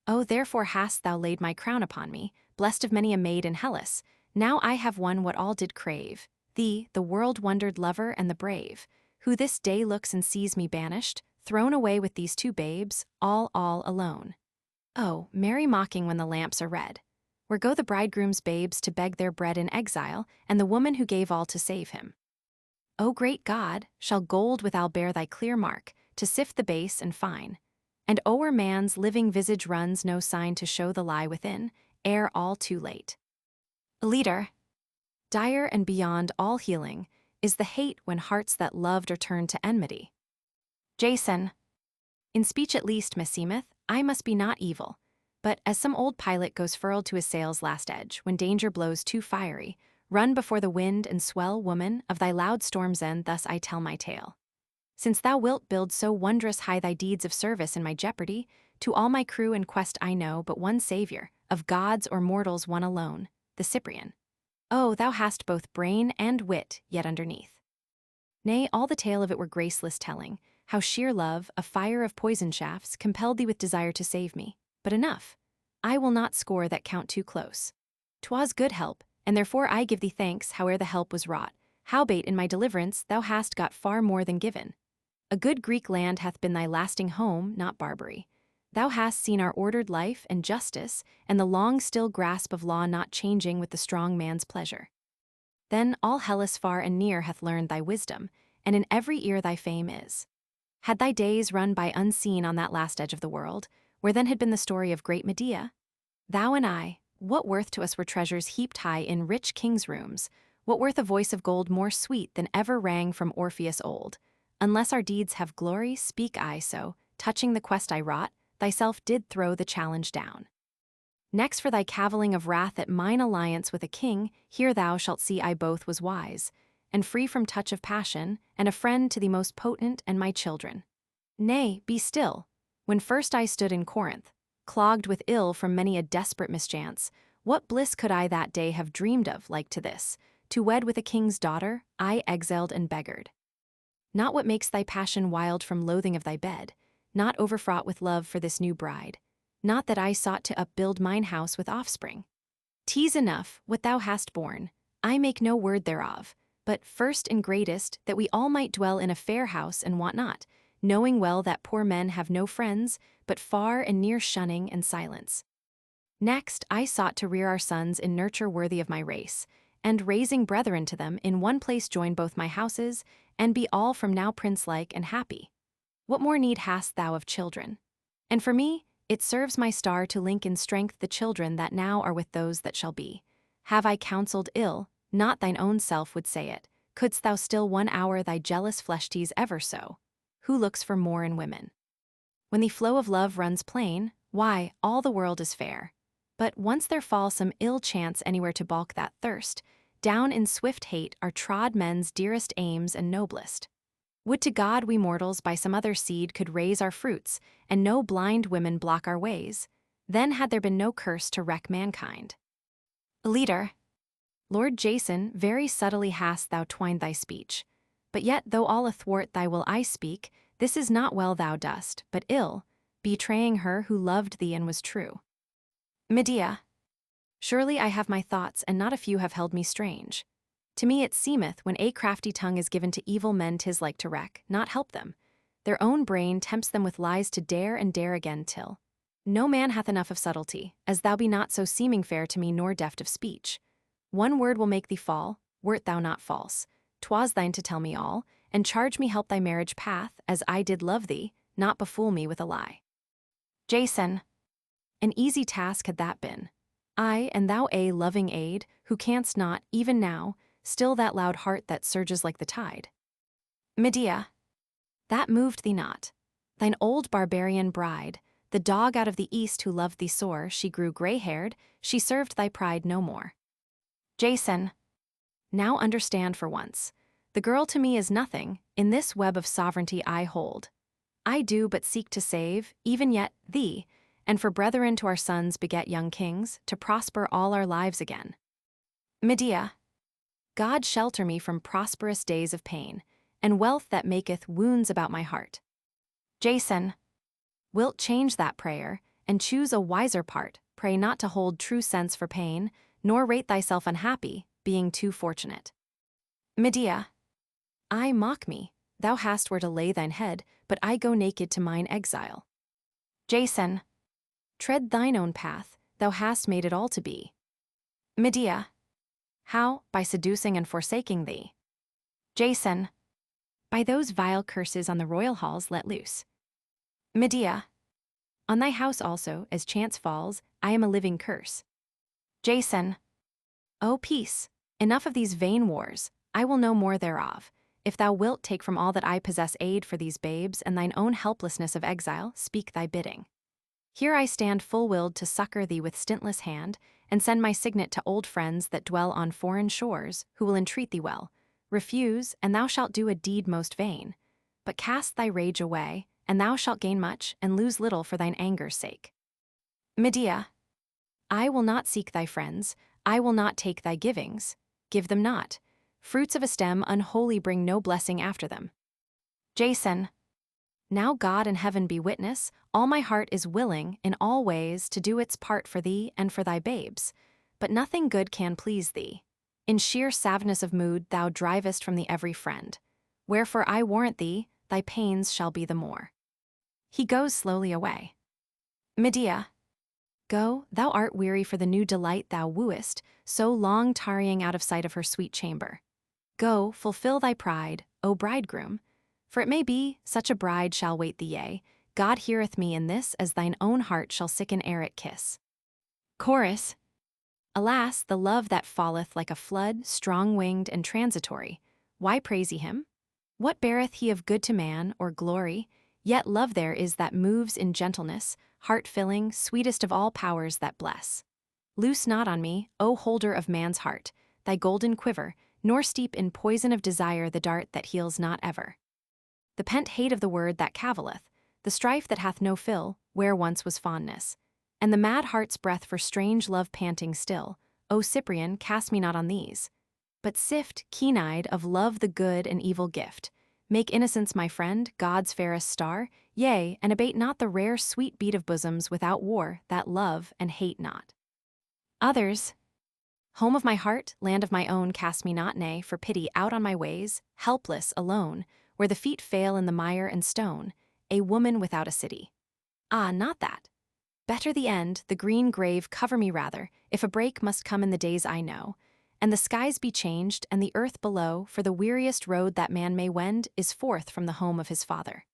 Oh, therefore hast thou laid my crown upon me, blessed of many a maid in Hellas. Now I have won what all did crave, thee, the world-wondered lover and the brave, who this day looks and sees me banished, thrown away with these two babes, all alone. Oh, merry mocking when the lamps are red. Where go the bridegroom's babes to beg their bread in exile, and the woman who gave all to save him? O great God, shall gold withal bear thy clear mark, to sift the base and fine? And o'er man's living visage runs no sign to show the lie within, ere all too late. Leader. Dire and beyond all healing is the hate when hearts that loved are turned to enmity. Jason. In speech at least, meseemeth, I must be not evil, but as some old pilot goes furled to his sail's last edge, when danger blows too fiery, run before the wind and swell, woman, of thy loud storm's end thus I tell my tale. Since thou wilt build so wondrous high thy deeds of service in my jeopardy, to all my crew and quest I know but one Saviour, of gods or mortals one alone, the Cyprian. Oh, thou hast both brain and wit yet underneath. Nay, all the tale of it were graceless telling, how sheer love, a fire of poison shafts, compelled thee with desire to save me. But enough. I will not score that count too close. 'Twas good help, and therefore I give thee thanks howe'er the help was wrought. Howbeit in my deliverance thou hast got far more than given. A good Greek land hath been thy lasting home, not Barbary. Thou hast seen our ordered life and justice, and the long still grasp of law not changing with the strong man's pleasure. Then all Hellas far and near hath learned thy wisdom, and in every ear thy fame is. Had thy days run by unseen on that last edge of the world, where then had been the story of great Medea? Thou and I, what worth to us were treasures heaped high in rich kings' rooms, what worth a voice of gold more sweet than ever rang from Orpheus old? Unless our deeds have glory, speak I so, touching the quest I wrought, thyself did throw the challenge down. Next for thy cavilling of wrath at mine alliance with a king, here thou shalt see I both was wise, and free from touch of passion, and a friend to the most potent and my children. Nay, be still. When first I stood in Corinth, clogged with ill from many a desperate mischance, what bliss could I that day have dreamed of like to this, to wed with a king's daughter, I exiled and beggared. Not what makes thy passion wild from loathing of thy bed, not overfraught with love for this new bride, not that I sought to upbuild mine house with offspring. 'Tis enough, what thou hast borne, I make no word thereof, but first and greatest, that we all might dwell in a fair house and want not, knowing well that poor men have no friends, but far and near shunning and silence. Next, I sought to rear our sons in nurture worthy of my race, and raising brethren to them, in one place join both my houses, and be all from now prince-like and happy. What more need hast thou of children? And for me, it serves my star to link in strength the children that now are with those that shall be. Have I counseled ill? Not thine own self would say it. Couldst thou still 1 hour thy jealous flesh tease ever so? Who looks for more in women? When the flow of love runs plain, why, all the world is fair. But once there fall some ill chance anywhere to balk that thirst, down in swift hate are trod men's dearest aims and noblest. Would to God we mortals by some other seed could raise our fruits, and no blind women block our ways. Then had there been no curse to wreck mankind. Leader. Lord Jason, very subtly hast thou twined thy speech. But yet, though all athwart thy will I speak, this is not well thou dost, but ill, betraying her who loved thee and was true. Medea. Surely I have my thoughts, and not a few have held me strange. To me it seemeth, when a crafty tongue is given to evil men, 'tis like to wreck, not help them. Their own brain tempts them with lies to dare and dare again till. No man hath enough of subtlety, as thou be not so seeming fair to me nor deft of speech. One word will make thee fall, wert thou not false. 'Twas thine to tell me all, and charge me help thy marriage path, as I did love thee, not befool me with a lie. Jason. An easy task had that been. I, and thou a loving aid, who canst not, even now, still that loud heart that surges like the tide. Medea. That moved thee not. Thine old barbarian bride, the dog out of the east who loved thee sore, she grew gray-haired, she served thy pride no more. Jason. Now understand for once. The girl to me is nothing, in this web of sovereignty I hold. I do but seek to save, even yet, thee, and for brethren to our sons beget young kings, to prosper all our lives again. Medea. God shelter me from prosperous days of pain, and wealth that maketh wounds about my heart. Jason. Wilt change that prayer, and choose a wiser part, pray not to hold true sense for pain, nor rate thyself unhappy, being too fortunate. Medea. I mock me, thou hast where to lay thine head, but I go naked to mine exile. Jason. Tread thine own path, thou hast made it all to be. Medea. How? By seducing and forsaking thee. Jason. By those vile curses on the royal halls let loose. Medea. On thy house also, as chance falls, I am a living curse. Jason. O peace, enough of these vain wars, I will no more thereof. If thou wilt take from all that I possess aid for these babes and thine own helplessness of exile, speak thy bidding. Here I stand full-willed to succor thee with stintless hand, and send my signet to old friends that dwell on foreign shores, who will entreat thee well. Refuse, and thou shalt do a deed most vain. But cast thy rage away, and thou shalt gain much, and lose little for thine anger's sake. Medea. I will not seek thy friends, I will not take thy givings. Give them not. Fruits of a stem unholy bring no blessing after them. Jason. Now God and heaven be witness, all my heart is willing in all ways to do its part for thee and for thy babes, but nothing good can please thee. In sheer savness of mood thou drivest from the every friend. Wherefore I warrant thee, thy pains shall be the more. He goes slowly away. Medea. Go, thou art weary for the new delight thou wooest, so long tarrying out of sight of her sweet chamber. Go, fulfill thy pride, O bridegroom, for it may be, such a bride shall wait thee, yea, God heareth me in this as thine own heart shall sicken ere it kiss. Chorus. Alas, the love that falleth like a flood, strong-winged and transitory, why praise ye him? What beareth he of good to man, or glory? Yet love there is that moves in gentleness, heart-filling, sweetest of all powers that bless. Loose not on me, O holder of man's heart, thy golden quiver, nor steep in poison of desire the dart that heals not ever. The pent hate of the word that cavilleth, the strife that hath no fill, where once was fondness, and the mad heart's breath for strange love panting still, O Cyprian, cast me not on these. But sift, keen-eyed, of love the good and evil gift. Make innocence my friend, God's fairest star, yea, and abate not the rare sweet beat of bosoms without war that love and hate not. Others. Home of my heart, land of my own, cast me not, nay, for pity, out on my ways, helpless, alone, where the feet fail in the mire and stone, a woman without a city. Ah, not that. Better the end, the green grave cover me rather, if a break must come in the days I know, and the skies be changed and the earth below, for the weariest road that man may wend is forth from the home of his father.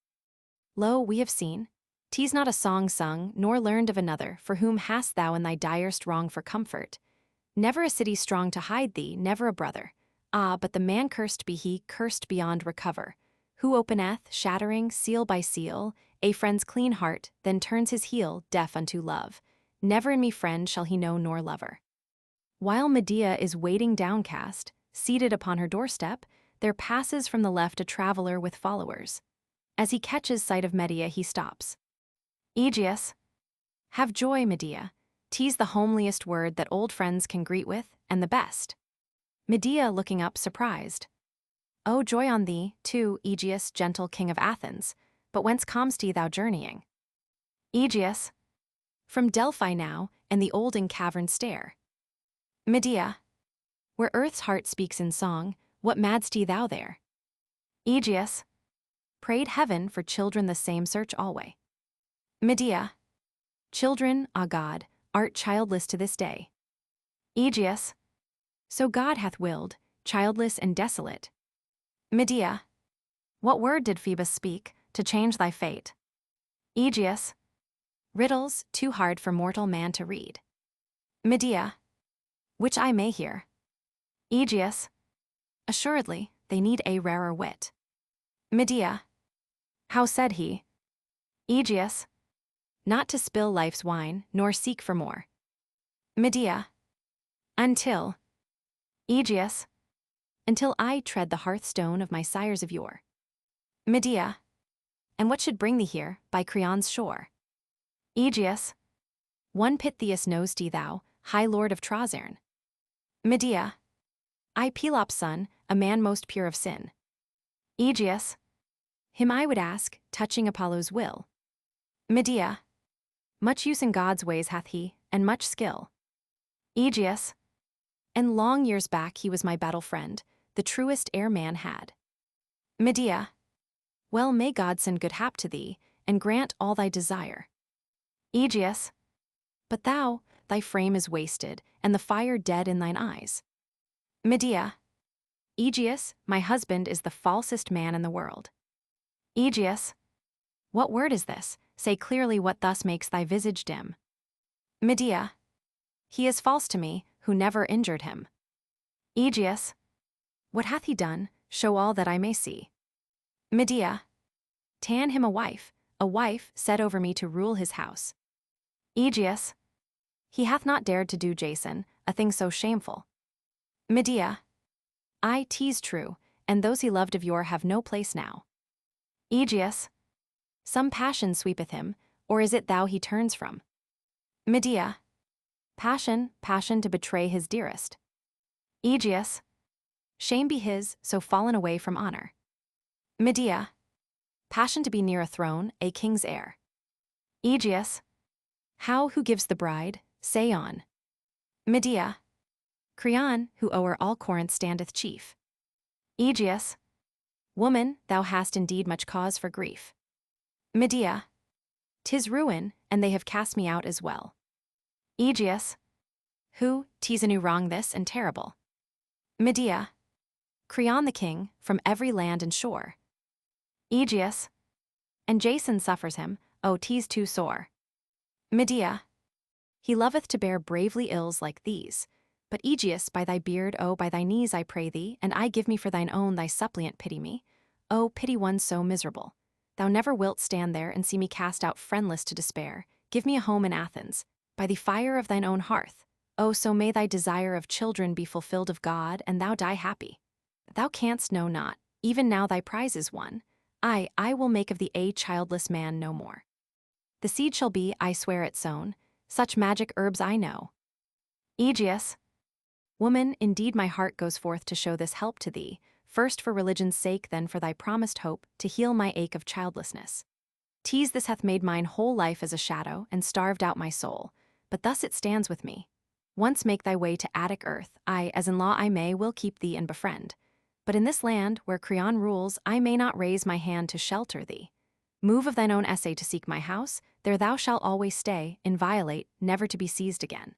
Lo, we have seen. 'Tis not a song sung, nor learned of another, for whom hast thou in thy direst wrong for comfort? Never a city strong to hide thee, never a brother. Ah, but the man cursed be he, cursed beyond recover, who openeth, shattering, seal by seal, a friend's clean heart, then turns his heel, deaf unto love. Never in me friend shall he know nor lover. While Medea is waiting downcast, seated upon her doorstep, there passes from the left a traveler with followers. As he catches sight of Medea, he stops. Aegeus. Have joy, Medea. 'Tis the homeliest word that old friends can greet with, and the best. Medea looking up surprised. Oh, joy on thee, too, Aegeus, gentle king of Athens, but whence com'st thou journeying? Aegeus. From Delphi now, and the olden cavern stair. Medea. Where earth's heart speaks in song, what madst thou there? Aegeus. Prayed heaven for children the same search alway. Medea. Children, ah God, art childless to this day. Aegeus. So God hath willed, childless and desolate. Medea. What word did Phoebus speak, to change thy fate? Aegeus. Riddles, too hard for mortal man to read. Medea. Which I may hear. Aegeus. Assuredly, they need a rarer wit. Medea. How said he? Aegeus. Not to spill life's wine, nor seek for more. Medea. Until. Aegeus. Until I tread the hearthstone of my sires of yore. Medea. And what should bring thee here, by Creon's shore? Aegeus. One Pythias know'st thou, high lord of Troezerne. Medea. I Pelops' son, a man most pure of sin. Aegeus. Him I would ask, touching Apollo's will. Medea. Much use in God's ways hath he, and much skill. Aegeus. And long years back he was my battle friend, the truest e'er man had. Medea. Well, may God send good hap to thee, and grant all thy desire. Aegeus. But thou, thy frame is wasted, and the fire dead in thine eyes. Medea. Aegeus, my husband is the falsest man in the world. Aegeus. What word is this? Say clearly what thus makes thy visage dim. Medea. He is false to me, who never injured him. Aegeus. What hath he done? Show all that I may see. Medea. Tan him a wife set over me to rule his house. Aegeus. He hath not dared to do Jason, a thing so shameful. Medea. Aye, 'tis true, and those he loved of yore have no place now. Aegeus. Some passion sweepeth him, or is it thou he turns from? Medea. Passion to betray his dearest. Aegeus. Shame be his, so fallen away from honor. Medea. passion to be near a throne, a king's heir. Aegeus, how who gives the bride, say on. Medea, Creon, who o'er all Corinth standeth chief. Aegeus, woman, thou hast indeed much cause for grief. Medea, 'tis ruin, and they have cast me out as well. Aegeus, who, 'tis a new wrong this and terrible. Medea, Creon the king, from every land and shore. Aegeus, and Jason suffers him, oh 'tis too sore. Medea, he loveth to bear bravely ills like these. But Aegeus, by thy beard, oh by thy knees I pray thee, and I give me for thine own thy suppliant pity me. Oh, pity one so miserable. Thou never wilt stand there and see me cast out friendless to despair. Give me a home in Athens, by the fire of thine own hearth. Oh, so may thy desire of children be fulfilled of God, and thou die happy. Thou canst know not, even now thy prize is won. I will make of thee a childless man no more. The seed shall be, I swear it sown, such magic herbs I know. Aegeus, woman, indeed my heart goes forth to show this help to thee, first for religion's sake, then for thy promised hope, to heal my ache of childlessness. 'Tis this hath made mine whole life as a shadow, and starved out my soul, but thus it stands with me. Once make thy way to Attic earth, I, as in law I may, will keep thee and befriend. But in this land, where Creon rules, I may not raise my hand to shelter thee. Move of thine own essay to seek my house, there thou shalt always stay, inviolate, never to be seized again.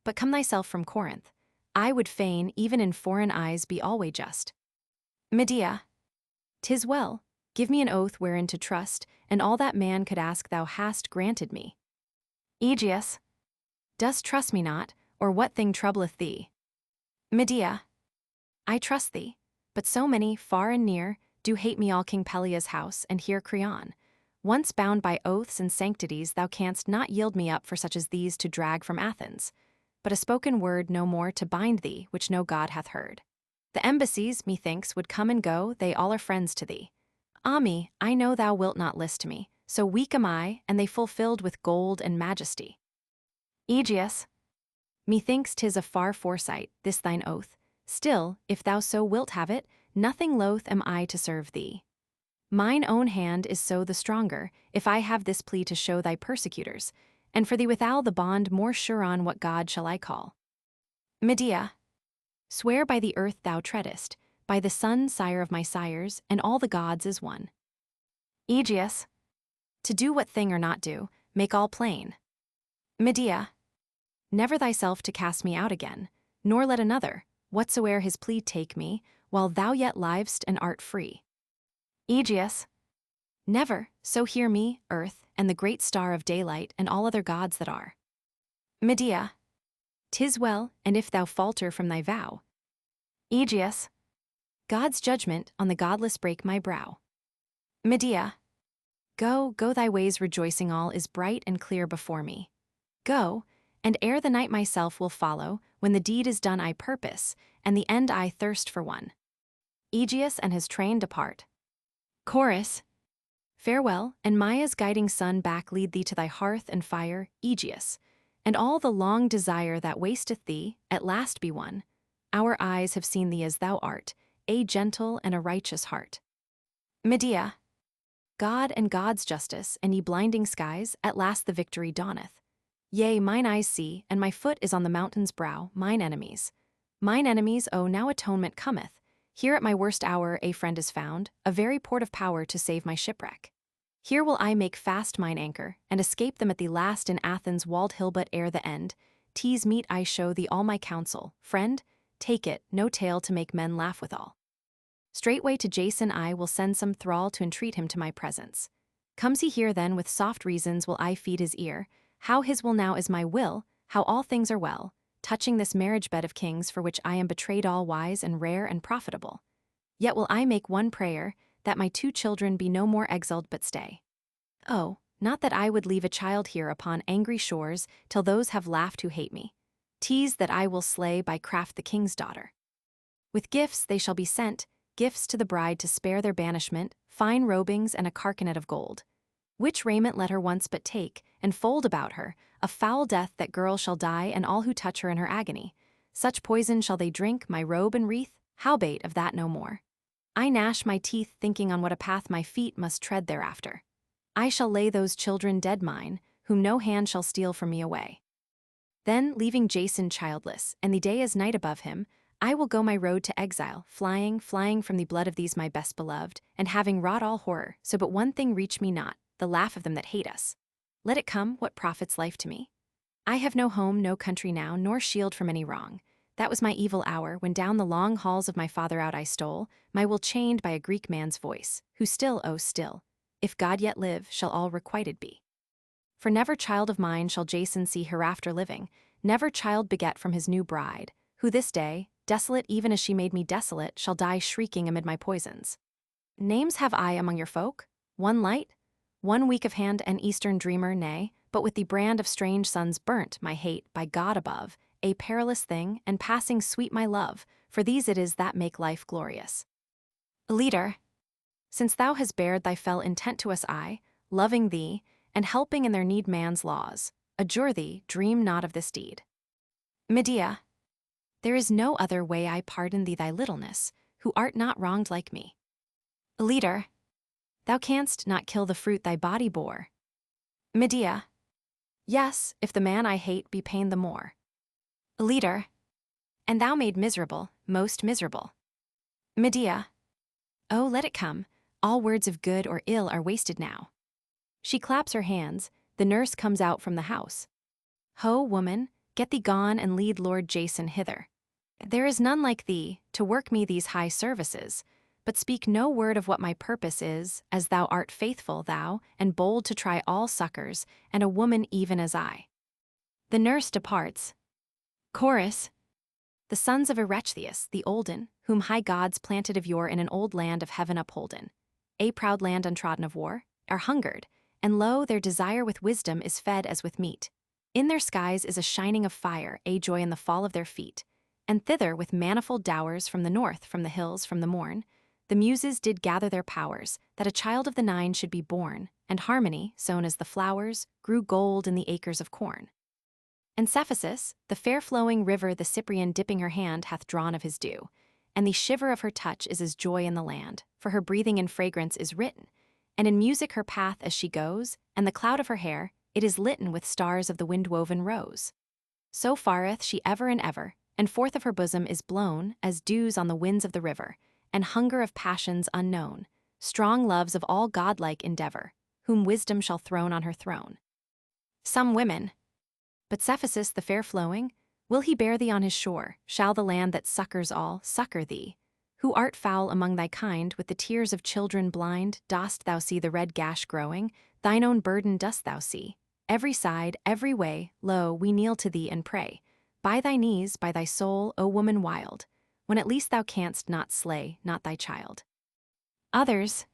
But come thyself from Corinth. I would fain, even in foreign eyes, be alway just. Medea, 'tis well, give me an oath wherein to trust, and all that man could ask thou hast granted me. Aegeus, dost trust me not, or what thing troubleth thee? Medea, I trust thee, but so many, far and near, do hate me all King Pelias' house, and here Creon. Once bound by oaths and sanctities, thou canst not yield me up for such as these to drag from Athens. But a spoken word no more to bind thee, which no god hath heard. The embassies, methinks, would come and go, they all are friends to thee. Ah me, I know thou wilt not list to me, so weak am I, and they fulfilled with gold and majesty. Aegeus, methinks 'tis a far foresight, this thine oath. Still, if thou so wilt have it, nothing loath am I to serve thee. Mine own hand is so the stronger, if I have this plea to show thy persecutors, and for thee withal the bond more sure on what god shall I call. Medea, swear by the earth thou treadest, by the sun, sire of my sires, and all the gods is one. Aegeus, to do what thing or not do, make all plain. Medea, never thyself to cast me out again, nor let another, whatsoe'er his plea take me, while thou yet livest and art free. Aegeus, never, so hear me, earth, and the great star of daylight, and all other gods that are. Medea, 'tis well, and if thou falter from thy vow. Aegeus, God's judgment on the godless break my brow. Medea, go thy ways rejoicing, all is bright and clear before me. Go, and ere the night myself will follow, when the deed is done I purpose, and the end I thirst for one. Aegeus and his train depart. Chorus, farewell, and Maia's guiding sun back lead thee to thy hearth and fire, Aegeus, and all the long desire that wasteth thee, at last be won. Our eyes have seen thee as thou art, a gentle and a righteous heart. Medea, God and God's justice, and ye blinding skies, at last the victory dawneth. Yea, mine eyes see, and my foot is on the mountain's brow, mine enemies. Mine enemies, oh, now atonement cometh. Here at my worst hour a friend is found, a very port of power to save my shipwreck. Here will I make fast mine anchor, and escape them at the last in Athens' walled hill, but ere the end, 'tis meet I show thee all my counsel, friend, take it, no tale to make men laugh withal. Straightway to Jason I will send some thrall to entreat him to my presence. Comes he here then with soft reasons will I feed his ear, how his will now is my will, how all things are well, touching this marriage bed of kings for which I am betrayed all wise and rare and profitable. Yet will I make one prayer, that my 2 children be no more exiled but stay. Oh, not that I would leave a child here upon angry shores till those have laughed who hate me. 'Tis that I will slay by craft the king's daughter. With gifts they shall be sent, gifts to the bride to spare their banishment, fine robings and a carcanet of gold. Which raiment let her once but take, and fold about her, a foul death that girl shall die and all who touch her in her agony. Such poison shall they drink, my robe and wreath, howbeit of that no more. I gnash my teeth thinking on what a path my feet must tread thereafter. I shall lay those children dead mine, whom no hand shall steal from me away. Then, leaving Jason childless, and the day as night above him, I will go my road to exile, flying from the blood of these my best beloved, and having wrought all horror, so but one thing reach me not, the laugh of them that hate us. Let it come, what profits life to me? I have no home, no country now, nor shield from any wrong. That was my evil hour, when down the long halls of my father out I stole, my will chained by a Greek man's voice, who still, oh still, if God yet live, shall all requited be. For never child of mine shall Jason see hereafter living, never child beget from his new bride, who this day, desolate even as she made me desolate, shall die shrieking amid my poisons. Names have I among your folk? One light? One weak of hand and eastern dreamer, nay, but with the brand of strange sons burnt, my hate, by God above, a perilous thing, and passing sweet my love, for these it is that make life glorious. Leader, since thou hast bared thy fell intent to us I, loving thee, and helping in their need man's laws, adjure thee, dream not of this deed. Medea, there is no other way I pardon thee thy littleness, who art not wronged like me. Leader, thou canst not kill the fruit thy body bore. Medea, yes, if the man I hate be pain the more. Leader, and thou made miserable, most miserable. Medea, oh let it come, all words of good or ill are wasted now. She claps her hands, the nurse comes out from the house. Ho, woman, get thee gone and lead Lord Jason hither. There is none like thee, to work me these high services, but speak no word of what my purpose is, as thou art faithful, thou, and bold to try all succors, and a woman even as I. The nurse departs. Chorus. The sons of Euripides, the olden, whom high gods planted of yore in an old land of heaven upholden, a proud land untrodden of war, are hungered, and lo, their desire with wisdom is fed as with meat. In their skies is a shining of fire, a joy in the fall of their feet. And thither with manifold dowers from the north, from the hills, from the morn, the muses did gather their powers, that a child of the nine should be born, and harmony, sown as the flowers, grew gold in the acres of corn. And Cephasus, the fair-flowing river the Cyprian dipping her hand hath drawn of his dew, and the shiver of her touch is as joy in the land, for her breathing in fragrance is written, and in music her path as she goes, and the cloud of her hair, it is litten with stars of the wind-woven rose. So fareth she ever and ever, and forth of her bosom is blown, as dews on the winds of the river, and hunger of passions unknown, strong loves of all godlike endeavor, whom wisdom shall throne on her throne. Some women. But Cephasus the fair-flowing, will he bear thee on his shore, shall the land that succors all succor thee? Who art foul among thy kind, with the tears of children blind, dost thou see the red gash growing, thine own burden dost thou see? Every side, every way, lo, we kneel to thee and pray. By thy knees, by thy soul, O woman wild, when at least thou canst not slay, not thy child. Others.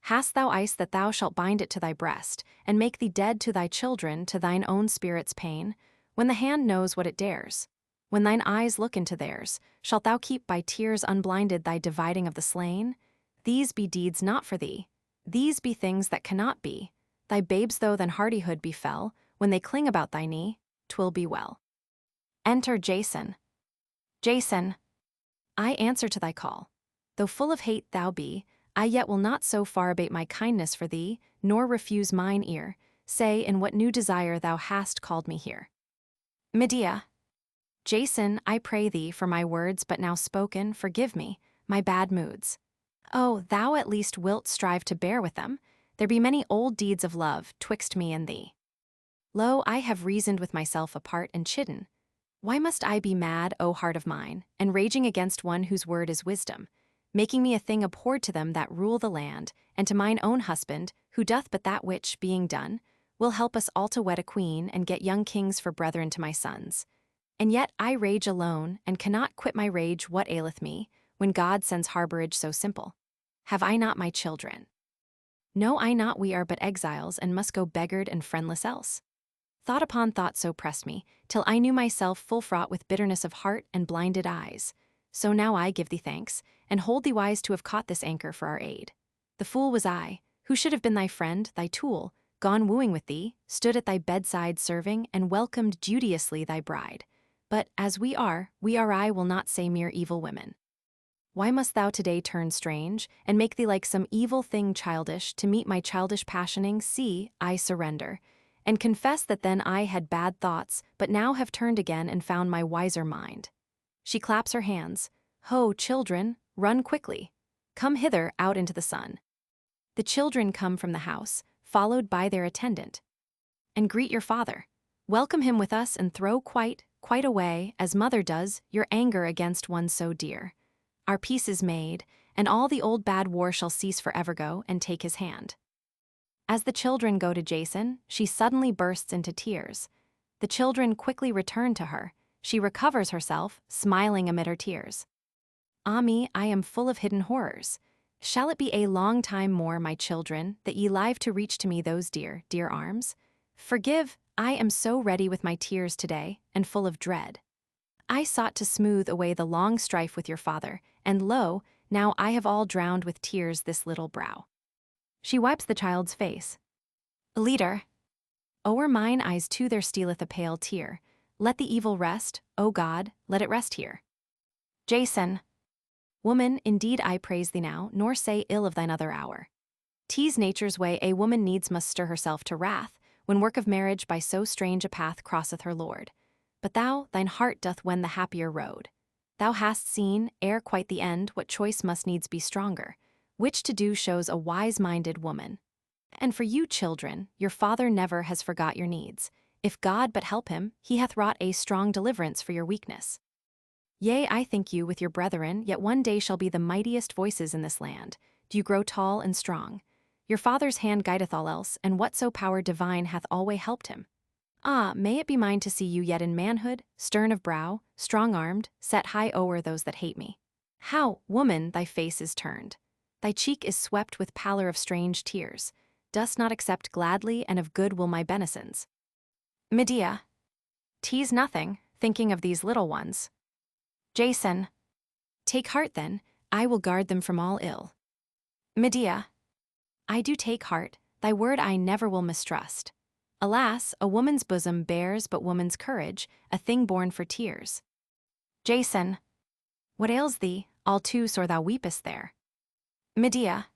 Hast thou ice that thou shalt bind it to thy breast, and make thee dead to thy children, to thine own spirit's pain, when the hand knows what it dares? When thine eyes look into theirs, shalt thou keep by tears unblinded thy dividing of the slain? These be deeds not for thee. These be things that cannot be. Thy babes though than hardihood befell, when they cling about thy knee, 'twill be well. Enter Jason. Jason, I answer to thy call. Though full of hate thou be, I yet will not so far abate my kindness for thee, nor refuse mine ear. Say in what new desire thou hast called me here. Medea. Jason, I pray thee, for my words but now spoken, forgive me, my bad moods. Oh, thou at least wilt strive to bear with them. There be many old deeds of love twixt me and thee. Lo, I have reasoned with myself apart and chidden. Why must I be mad, O heart of mine, and raging against one whose word is wisdom, making me a thing abhorred to them that rule the land, and to mine own husband, who doth but that which, being done, will help us all to wed a queen and get young kings for brethren to my sons. And yet I rage alone, and cannot quit my rage. What aileth me, when God sends harborage so simple? Have I not my children? Know I not we are but exiles, and must go beggared and friendless else? Thought upon thought so pressed me, till I knew myself full fraught with bitterness of heart and blinded eyes. So now I give thee thanks, and hold thee wise to have caught this anchor for our aid. The fool was I, who should have been thy friend, thy tool, gone wooing with thee, stood at thy bedside serving, and welcomed duteously thy bride. But, as we are I will not say mere evil women. Why must thou today turn strange, and make thee like some evil thing childish, to meet my childish passioning? See, I surrender, and confess that then I had bad thoughts, but now have turned again and found my wiser mind. She claps her hands. Ho, children, run quickly. Come hither out into the sun. The children come from the house, followed by their attendant. And greet your father. Welcome him with us and throw quite away, as mother does, your anger against one so dear. Our peace is made, and all the old bad war shall cease forever. Go and take his hand. As the children go to Jason, she suddenly bursts into tears. The children quickly return to her. She recovers herself, smiling amid her tears. Ah me, I am full of hidden horrors. Shall it be a long time more, my children, that ye live to reach to me those dear, dear arms? Forgive, I am so ready with my tears today, and full of dread. I sought to smooth away the long strife with your father, and lo, now I have all drowned with tears this little brow. She wipes the child's face. Leader. O'er mine eyes too there stealeth a pale tear. Let the evil rest, O God, let it rest here. Jason. Woman, indeed I praise thee now, nor say ill of thine other hour. 'Tis nature's way, a woman needs must stir herself to wrath, when work of marriage by so strange a path crosseth her lord. But thou, thine heart doth wend the happier road. Thou hast seen, ere quite the end, what choice must needs be stronger, which to do shows a wise-minded woman. And for you children, your father never has forgot your needs. If God but help him, he hath wrought a strong deliverance for your weakness. Yea, I think you with your brethren, yet one day shall be the mightiest voices in this land. Do you grow tall and strong? Your father's hand guideth all else, and whatso power divine hath alway helped him. Ah, may it be mine to see you yet in manhood, stern of brow, strong-armed, set high o'er those that hate me. How, woman, thy face is turned. Thy cheek is swept with pallor of strange tears. Dost not accept gladly and of good will my benisons. Medea. 'Tis nothing, thinking of these little ones. Jason. Take heart then, I will guard them from all ill. Medea. I do take heart, thy word I never will mistrust. Alas, a woman's bosom bears but woman's courage, a thing born for tears. Jason. What ails thee, all too sore thou weepest there? Medea.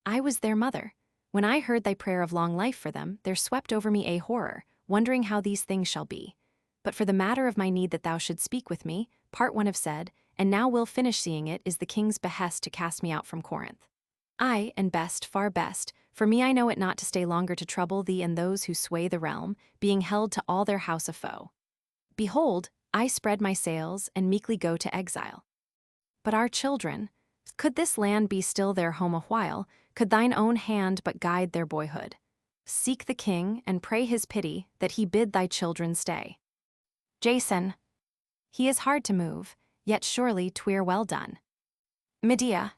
I was their mother. When I heard thy prayer of long life for them, there swept over me a horror, wondering how these things shall be. But for the matter of my need that thou shouldst speak with me, part one have said, and now will finish seeing it, is the king's behest to cast me out from Corinth. Ay, and best, far best, for me I know it not to stay longer to trouble thee and those who sway the realm, being held to all their house a foe. Behold, I spread my sails and meekly go to exile. But our children, could this land be still their home a while, could thine own hand but guide their boyhood? Seek the king and pray his pity that he bid thy children stay. Jason. He is hard to move, yet surely 'twere well done. Medea.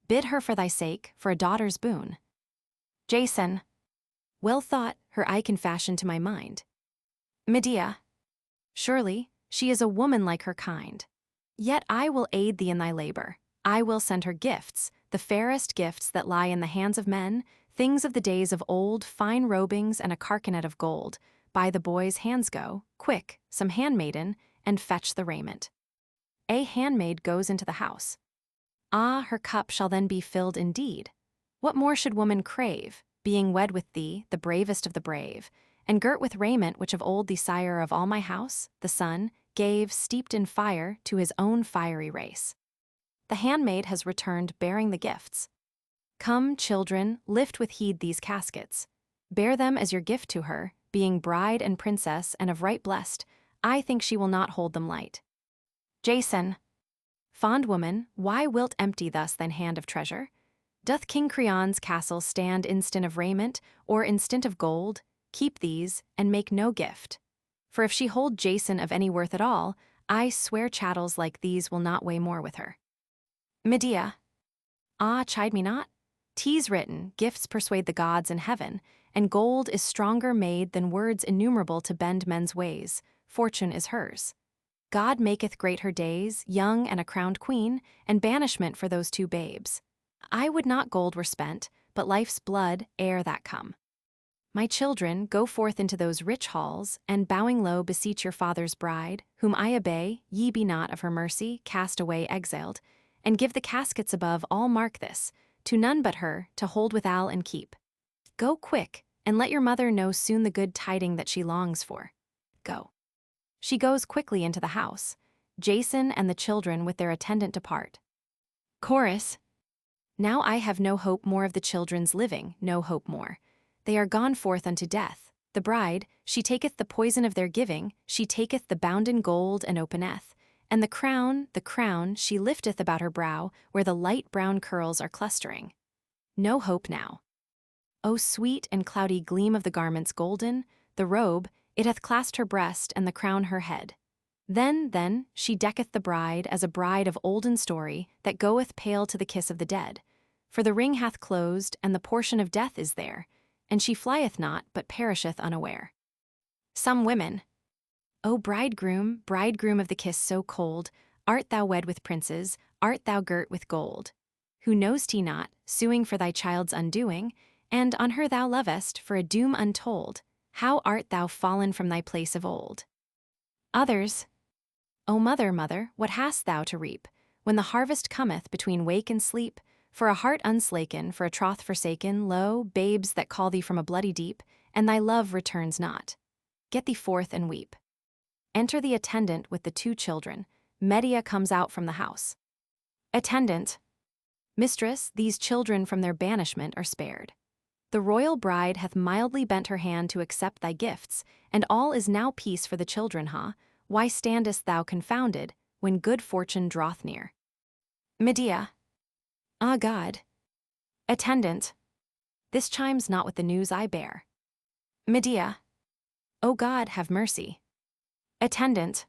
Bid her for thy sake, for a daughter's boon. Jason. Well thought, her I can fashion to my mind. Medea. Surely, she is a woman like her kind. Yet I will aid thee in thy labor. I will send her gifts, the fairest gifts that lie in the hands of men, things of the days of old, fine robings and a carcanet of gold. By the boy's hands go, quick, some handmaiden, and fetch the raiment. A handmaid goes into the house. Ah, her cup shall then be filled indeed. What more should woman crave, being wed with thee, the bravest of the brave, and girt with raiment which of old the sire of all my house, the sun, gave, steeped in fire, to his own fiery race. The handmaid has returned bearing the gifts. Come, children, lift with heed these caskets. Bear them as your gift to her, being bride and princess and of right blessed, I think she will not hold them light. Jason. Fond woman, why wilt empty thus thine hand of treasure? Doth King Creon's castle stand instant of raiment, or instant of gold? Keep these, and make no gift. For if she hold Jason of any worth at all, I swear chattels like these will not weigh more with her. Medea. Ah, chide me not. 'Tis written, gifts persuade the gods in heaven, and gold is stronger made than words innumerable to bend men's ways. Fortune is hers. God maketh great her days, young and a crowned queen, and banishment for those two babes. I would not gold were spent, but life's blood ere that come. My children, go forth into those rich halls, and bowing low beseech your father's bride, whom I obey, ye be not of her mercy, cast away exiled, and give the caskets above all mark this, to none but her, to hold withal and keep. Go quick, and let your mother know soon the good tiding that she longs for. Go. She goes quickly into the house. Jason and the children with their attendant depart. Chorus. Now I have no hope more of the children's living, no hope more. They are gone forth unto death. The bride, she taketh the poison of their giving, she taketh the bounden gold and openeth. And the crown, she lifteth about her brow, where the light brown curls are clustering. No hope now. O sweet and cloudy gleam of the garments golden, the robe, it hath clasped her breast and the crown her head. Then, she decketh the bride as a bride of olden story that goeth pale to the kiss of the dead. For the ring hath closed, and the portion of death is there, and she flieth not, but perisheth unaware. Some women. O bridegroom, bridegroom of the kiss so cold, art thou wed with princes, art thou girt with gold? Who know'st he not, suing for thy child's undoing, and on her thou lovest for a doom untold, how art thou fallen from thy place of old? Others. O mother, mother, what hast thou to reap, when the harvest cometh between wake and sleep? For a heart unslaken, for a troth forsaken, lo, babes that call thee from a bloody deep, and thy love returns not. Get thee forth and weep. Enter the attendant with the 2 children. Medea comes out from the house. Attendant. Mistress, these children from their banishment are spared. The royal bride hath mildly bent her hand to accept thy gifts, and all is now peace for the children, ha? Why standest thou confounded, when good fortune draweth near? Medea. Ah, God. Attendant. This chimes not with the news I bear. Medea. O God, have mercy. Attendant.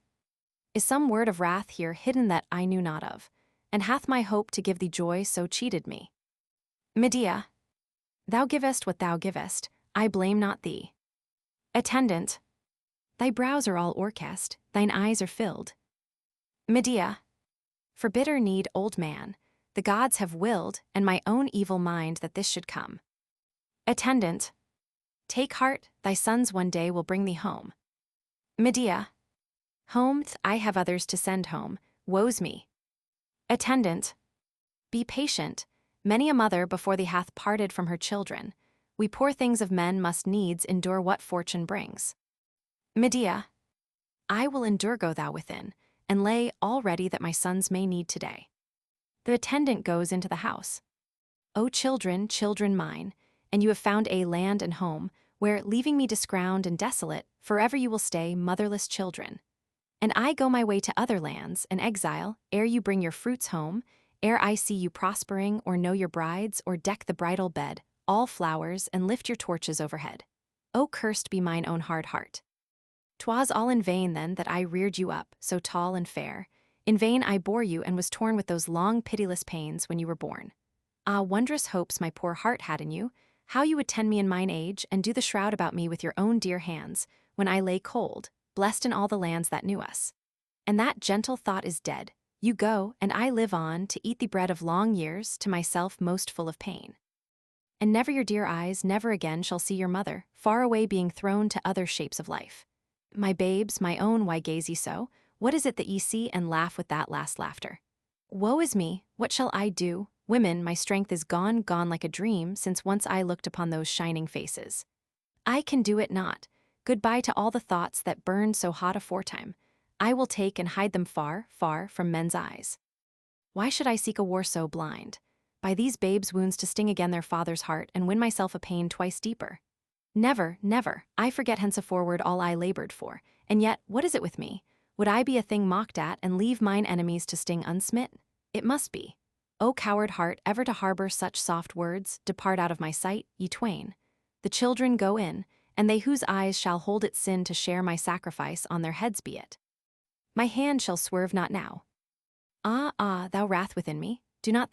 Is some word of wrath here hidden that I knew not of, and hath my hope to give thee joy so cheated me? Medea. Thou givest what thou givest, I blame not thee. Attendant. Thy brows are all o'ercast, thine eyes are filled. Medea. For bitter need, old man, the gods have willed, and my own evil mind that this should come. Attendant. Take heart, thy sons one day will bring thee home. Medea. Home, I have others to send home, woe's me. Attendant. Be patient, many a mother before thee hath parted from her children. We poor things of men must needs endure what fortune brings. Medea. I will endure, go thou within, and lay all ready that my sons may need today. The attendant goes into the house. O children, children mine, and you have found a land and home, where, leaving me discrowned and desolate, forever you will stay motherless children. And I go my way to other lands, an exile, ere you bring your fruits home, ere I see you prospering, or know your brides, or deck the bridal bed, all flowers, and lift your torches overhead. O cursed be mine own hard heart. 'Twas all in vain then that I reared you up, so tall and fair. In vain I bore you and was torn with those long pitiless pains when you were born. Ah, wondrous hopes my poor heart had in you, how you would tend me in mine age, and do the shroud about me with your own dear hands, when I lay cold, blessed in all the lands that knew us. And that gentle thought is dead. You go, and I live on, to eat the bread of long years, to myself most full of pain. And never your dear eyes, never again shall see your mother, far away being thrown to other shapes of life. My babes, my own, why gaze ye so? What is it that ye see, and laugh with that last laughter? Woe is me, what shall I do? Women, my strength is gone, gone like a dream, since once I looked upon those shining faces. I can do it not. Goodbye to all the thoughts that burned so hot aforetime. I will take and hide them far, far from men's eyes. Why should I seek a war so blind? By these babes' wounds to sting again their father's heart, and win myself a pain twice deeper. Never, never, I forget henceforward all I labored for, and yet, what is it with me? Would I be a thing mocked at, and leave mine enemies to sting unsmit? It must be. O coward heart, ever to harbor such soft words, depart out of my sight, ye twain. The children go in, and they whose eyes shall hold it sin to share my sacrifice on their heads be it. My hand shall swerve not now. Ah, ah, thou wrath within me, do not.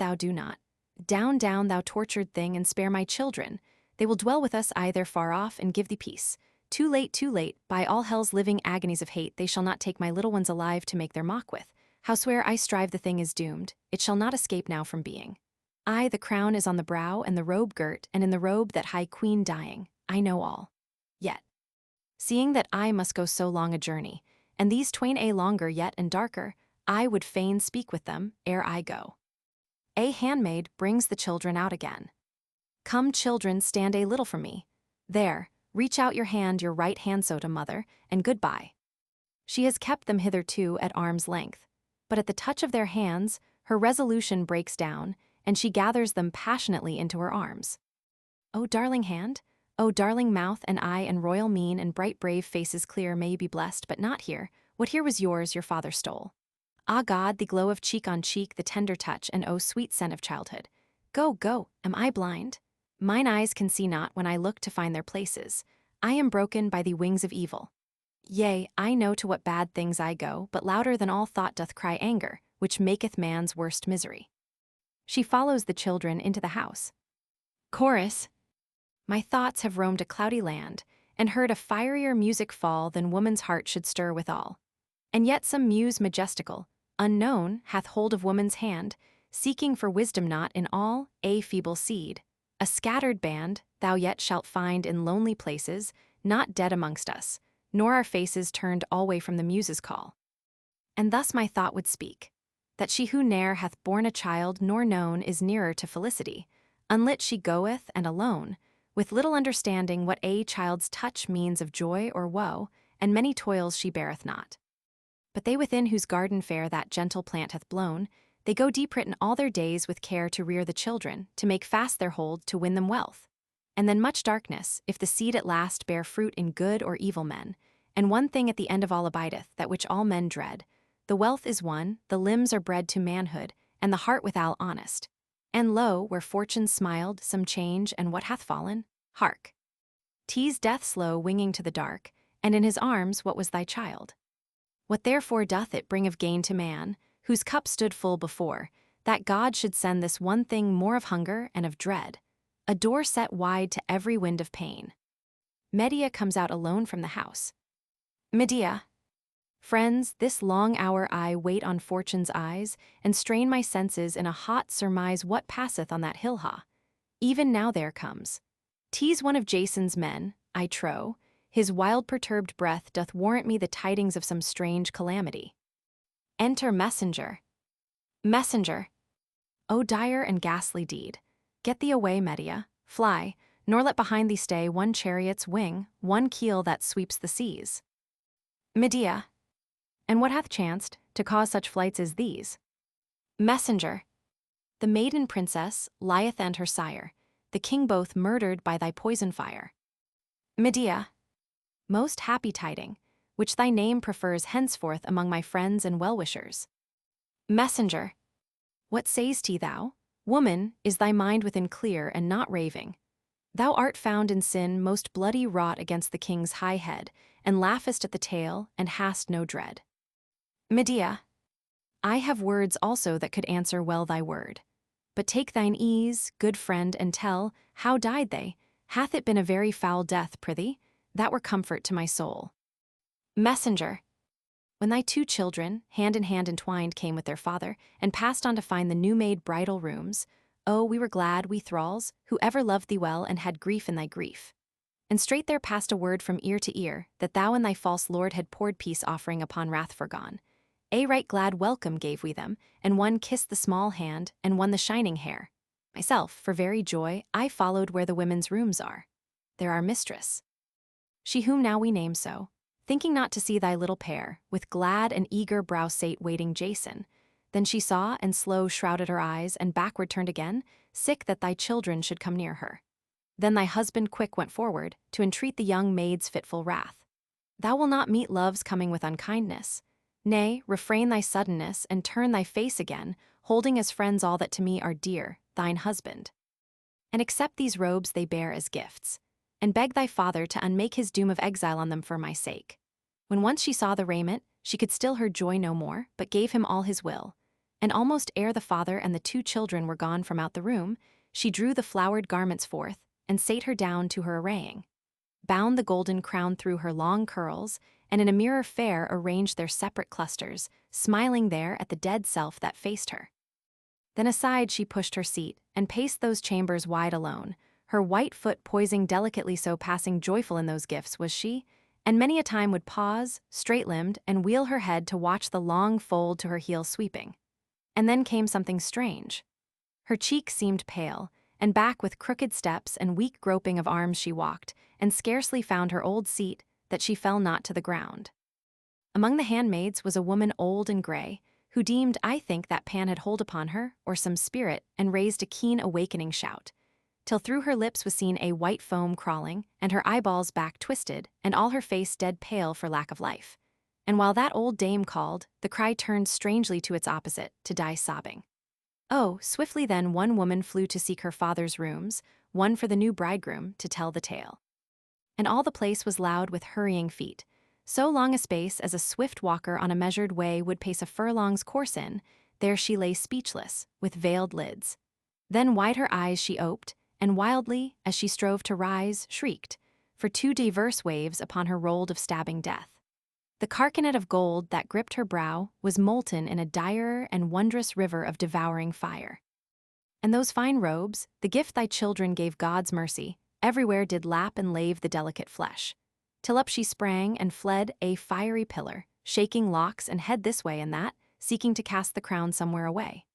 Down, down, thou tortured thing, and spare my children. They will dwell with us either far off and give thee peace. Too late, by all hell's living agonies of hate, they shall not take my little ones alive to make their mock with. Howsoe'er I strive the thing is doomed, it shall not escape now from being. I, the crown is on the brow, and the robe girt, and in the robe that high queen dying, I know all. Yet, seeing that I must go so long a journey, and these twain a longer yet and darker, I would fain speak with them ere I go. A handmaid brings the children out again. Come, children, stand a little from me. There, reach out your hand, your right hand so to mother, and goodbye. She has kept them hitherto at arm's length, but at the touch of their hands, her resolution breaks down, and she gathers them passionately into her arms. O darling hand, O darling mouth and eye and royal mien and bright brave faces clear, may you be blessed, but not here. What here was yours, your father stole. Ah God, the glow of cheek on cheek, the tender touch, and oh sweet scent of childhood. Go, go, am I blind? Mine eyes can see not when I look to find their places. I am broken by the wings of evil. Yea, I know to what bad things I go, but louder than all thought doth cry anger, which maketh man's worst misery. She follows the children into the house. Chorus. My thoughts have roamed a cloudy land, and heard a fierier music fall than woman's heart should stir withal. And yet some muse majestical, unknown, hath hold of woman's hand, seeking for wisdom not in all, a feeble seed. A scattered band thou yet shalt find in lonely places, not dead amongst us, nor our faces turned alway from the muse's call. And thus my thought would speak, that she who ne'er hath borne a child nor known is nearer to felicity, unlit she goeth and alone, with little understanding what a child's touch means of joy or woe, and many toils she beareth not. But they within whose garden fair that gentle plant hath blown, they go deep written all their days with care to rear the children, to make fast their hold, to win them wealth. And then much darkness, if the seed at last bear fruit in good or evil men. And one thing at the end of all abideth, that which all men dread. The wealth is won, the limbs are bred to manhood, and the heart withal honest. And lo, where fortune smiled, some change, and what hath fallen? Hark! 'Tis death slow winging to the dark, and in his arms what was thy child? What therefore doth it bring of gain to man, whose cup stood full before, that God should send this one thing more of hunger and of dread, a door set wide to every wind of pain? Medea comes out alone from the house. Medea. Friends, this long hour I wait on fortune's eyes, and strain my senses in a hot surmise what passeth on that hill-ha. Even now there comes. 'Tis one of Jason's men, I trow. His wild perturbed breath doth warrant me the tidings of some strange calamity. Enter messenger. Messenger. O dire and ghastly deed! Get thee away, Medea, fly, nor let behind thee stay one chariot's wing, one keel that sweeps the seas. Medea. And what hath chanced, to cause such flights as these? Messenger. The maiden princess lieth and her sire, the king both murdered by thy poison fire. Medea. Most happy tiding, which thy name prefers henceforth among my friends and well-wishers. Messenger. What say'st thou? Woman, is thy mind within clear and not raving? Thou art found in sin most bloody wrought against the king's high head, and laughest at the tale, and hast no dread. Medea. I have words also that could answer well thy word. But take thine ease, good friend, and tell, how died they? Hath it been a very foul death, prithee? That were comfort to my soul. Messenger. When thy two children, hand in hand entwined, came with their father, and passed on to find the new-made bridal rooms, oh, we were glad, we thralls, who ever loved thee well and had grief in thy grief. And straight there passed a word from ear to ear, that thou and thy false lord had poured peace offering upon wrath forgone. A right glad welcome gave we them, and one kissed the small hand, and one the shining hair. Myself, for very joy, I followed where the women's rooms are. There our mistress. She whom now we name so, thinking not to see thy little pair, with glad and eager brow sate waiting Jason. Then she saw, and slow shrouded her eyes, and backward turned again, sick that thy children should come near her. Then thy husband quick went forward, to entreat the young maid's fitful wrath. Thou wilt not meet love's coming with unkindness. Nay, refrain thy suddenness, and turn thy face again, holding as friends all that to me are dear, thine husband. And accept these robes they bear as gifts, and beg thy father to unmake his doom of exile on them for my sake. When once she saw the raiment, she could still her joy no more, but gave him all his will. And almost ere the father and the two children were gone from out the room, she drew the flowered garments forth, and sate her down to her arraying. Bound the golden crown through her long curls, and in a mirror fair arranged their separate clusters, smiling there at the dead self that faced her. Then aside she pushed her seat, and paced those chambers wide alone, her white foot poising delicately, so passing joyful in those gifts was she, and many a time would pause, straight-limbed, and wheel her head to watch the long fold to her heel sweeping. And then came something strange. Her cheek seemed pale, and back with crooked steps and weak groping of arms she walked, and scarcely found her old seat, that she fell not to the ground. Among the handmaids was a woman old and grey, who deemed, I think, that Pan had hold upon her, or some spirit, and raised a keen awakening shout, till through her lips was seen a white foam crawling, and her eyeballs back twisted, and all her face dead pale for lack of life. And while that old dame called, the cry turned strangely to its opposite, to die sobbing. Oh, swiftly then one woman flew to seek her father's rooms, one for the new bridegroom, to tell the tale. And all the place was loud with hurrying feet, so long a space as a swift walker on a measured way would pace a furlong's course in, there she lay speechless, with veiled lids. Then wide her eyes she oped, and wildly, as she strove to rise, shrieked, for two diverse waves upon her rolled of stabbing death. The carcanet of gold that gripped her brow was molten in a direr and wondrous river of devouring fire. And those fine robes, the gift thy children gave God's mercy, everywhere did lap and lave the delicate flesh, till up she sprang and fled a fiery pillar, shaking locks and head this way and that, seeking to cast the crown somewhere away.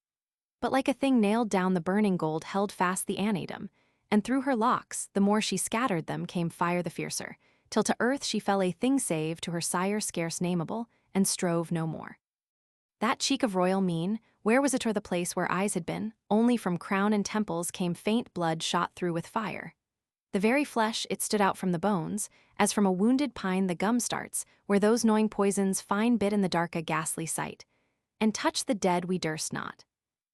But like a thing nailed down the burning gold held fast the anadem, and through her locks, the more she scattered them, came fire the fiercer, till to earth she fell a thing save to her sire scarce nameable, and strove no more. That cheek of royal mien, where was it or the place where eyes had been? Only from crown and temples came faint blood shot through with fire. The very flesh it stood out from the bones, as from a wounded pine the gum starts, where those gnawing poisons fine bit in the dark a ghastly sight. And touch the dead we durst not.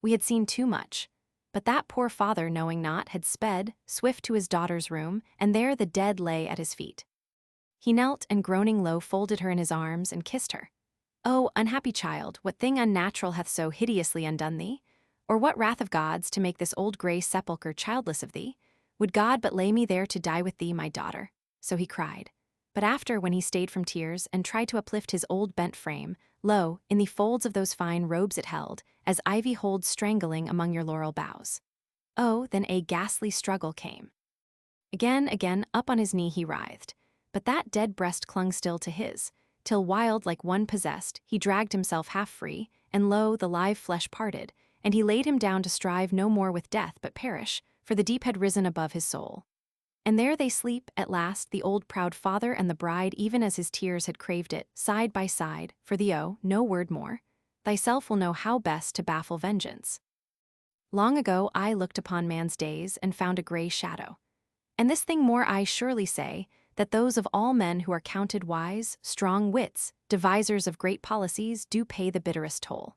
We had seen too much. But that poor father, knowing not, had sped, swift to his daughter's room, and there the dead lay at his feet. He knelt and groaning low folded her in his arms and kissed her. Oh, unhappy child, what thing unnatural hath so hideously undone thee? Or what wrath of God's to make this old grey sepulchre childless of thee? Would God but lay me there to die with thee, my daughter? So he cried. But after, when he stayed from tears and tried to uplift his old bent frame, lo, in the folds of those fine robes it held, as ivy holds strangling among your laurel boughs. Oh, then a ghastly struggle came. Again, up on his knee he writhed, but that dead breast clung still to his, till wild like one possessed, he dragged himself half free, and lo, the live flesh parted, and he laid him down to strive no more with death but perish, for the deep had risen above his soul. And there they sleep, at last, the old proud father and the bride, even as his tears had craved it, side by side, for thee, oh, no word more. Thyself will know how best to baffle vengeance. Long ago I looked upon man's days and found a grey shadow. And this thing more I surely say, that those of all men who are counted wise, strong wits, devisers of great policies, do pay the bitterest toll.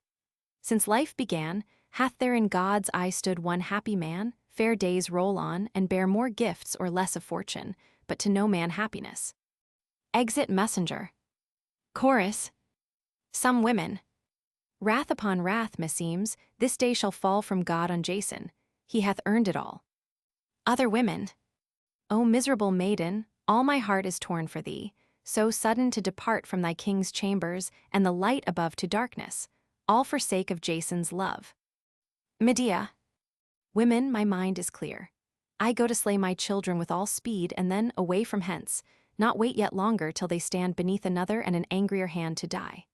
Since life began, hath there in God's eye stood one happy man, fair days roll on, and bear more gifts or less of fortune, but to no man happiness. Exit messenger. Chorus. Some women. Wrath upon wrath, meseems, this day shall fall from God on Jason. He hath earned it all. Other women. O miserable maiden, all my heart is torn for thee, so sudden to depart from thy king's chambers and the light above to darkness, all for sake of Jason's love. Medea. Women, my mind is clear. I go to slay my children with all speed, and then away from hence, not wait yet longer till they stand beneath another and an angrier hand to die.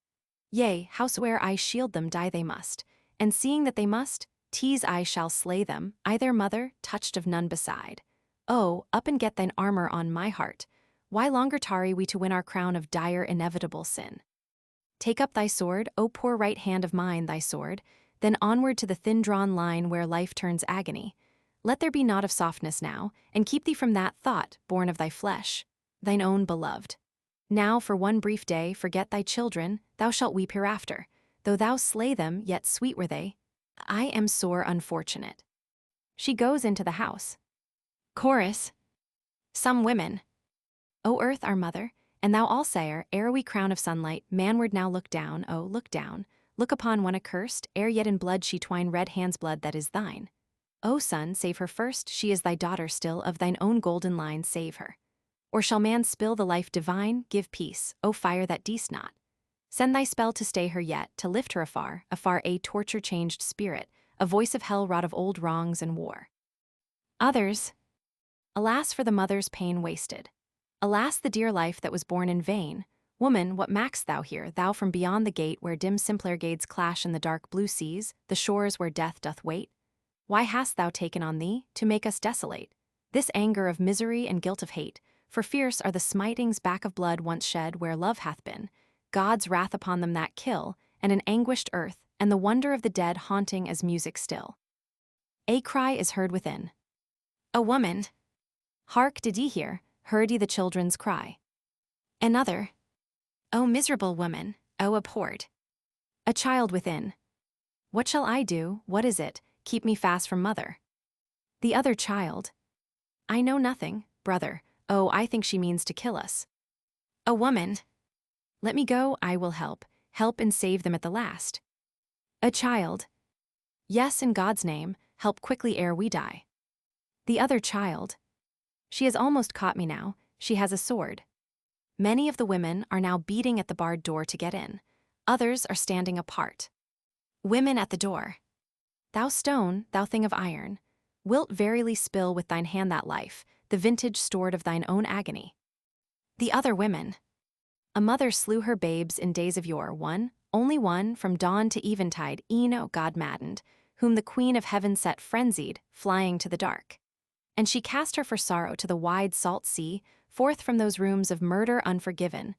Yea, howsoe'er I shield them, die they must, and seeing that they must, tease I shall slay them, I their mother, touched of none beside. Oh, up and get thine armor on, my heart. Why longer tarry we to win our crown of dire inevitable sin? Take up thy sword, O poor right hand of mine, thy sword, then onward to the thin-drawn line where life turns agony. Let there be naught of softness now, and keep thee from that thought, born of thy flesh, thine own beloved. Now for one brief day forget thy children, thou shalt weep hereafter. Though thou slay them, yet sweet were they. I am sore unfortunate. She goes into the house. Chorus. Some women. O earth, our mother, and thou all sire, arrowy crown of sunlight, manward now look down, oh, look down. Look upon one accursed, ere yet in blood she twine red hand's blood that is thine. O son, save her first, she is thy daughter still, of thine own golden line save her. Or shall man spill the life divine? Give peace, O fire that deest not. Send thy spell to stay her yet, to lift her afar, afar a torture-changed spirit, a voice of hell wrought of old wrongs and war. Others. Alas for the mother's pain wasted. Alas the dear life that was born in vain. Woman, what mack'st thou here, thou from beyond the gate where dim simpler gades clash in the dark blue seas, the shores where death doth wait? Why hast thou taken on thee, to make us desolate? This anger of misery and guilt of hate, for fierce are the smitings back of blood once shed where love hath been, God's wrath upon them that kill, and an anguished earth, and the wonder of the dead haunting as music still. A cry is heard within. A woman! Hark, did ye hear? Heard ye the children's cry? Another. O miserable woman, O abhorred! A child within. What shall I do? What is it? Keep me fast from mother. The other child. I know nothing, brother. Oh, I think she means to kill us. A woman. Let me go, I will help and save them at the last. A child. Yes, in God's name, help quickly ere we die. The other child. She has almost caught me now, she has a sword. Many of the women are now beating at the barred door to get in. Others are standing apart. Women at the door. Thou stone, thou thing of iron, wilt verily spill with thine hand that life, the vintage stored of thine own agony. The other women. A mother slew her babes in days of yore, one, only one, from dawn to eventide, e'en o God maddened, whom the Queen of Heaven set frenzied, flying to the dark. And she cast her for sorrow to the wide salt sea, forth from those rooms of murder unforgiven,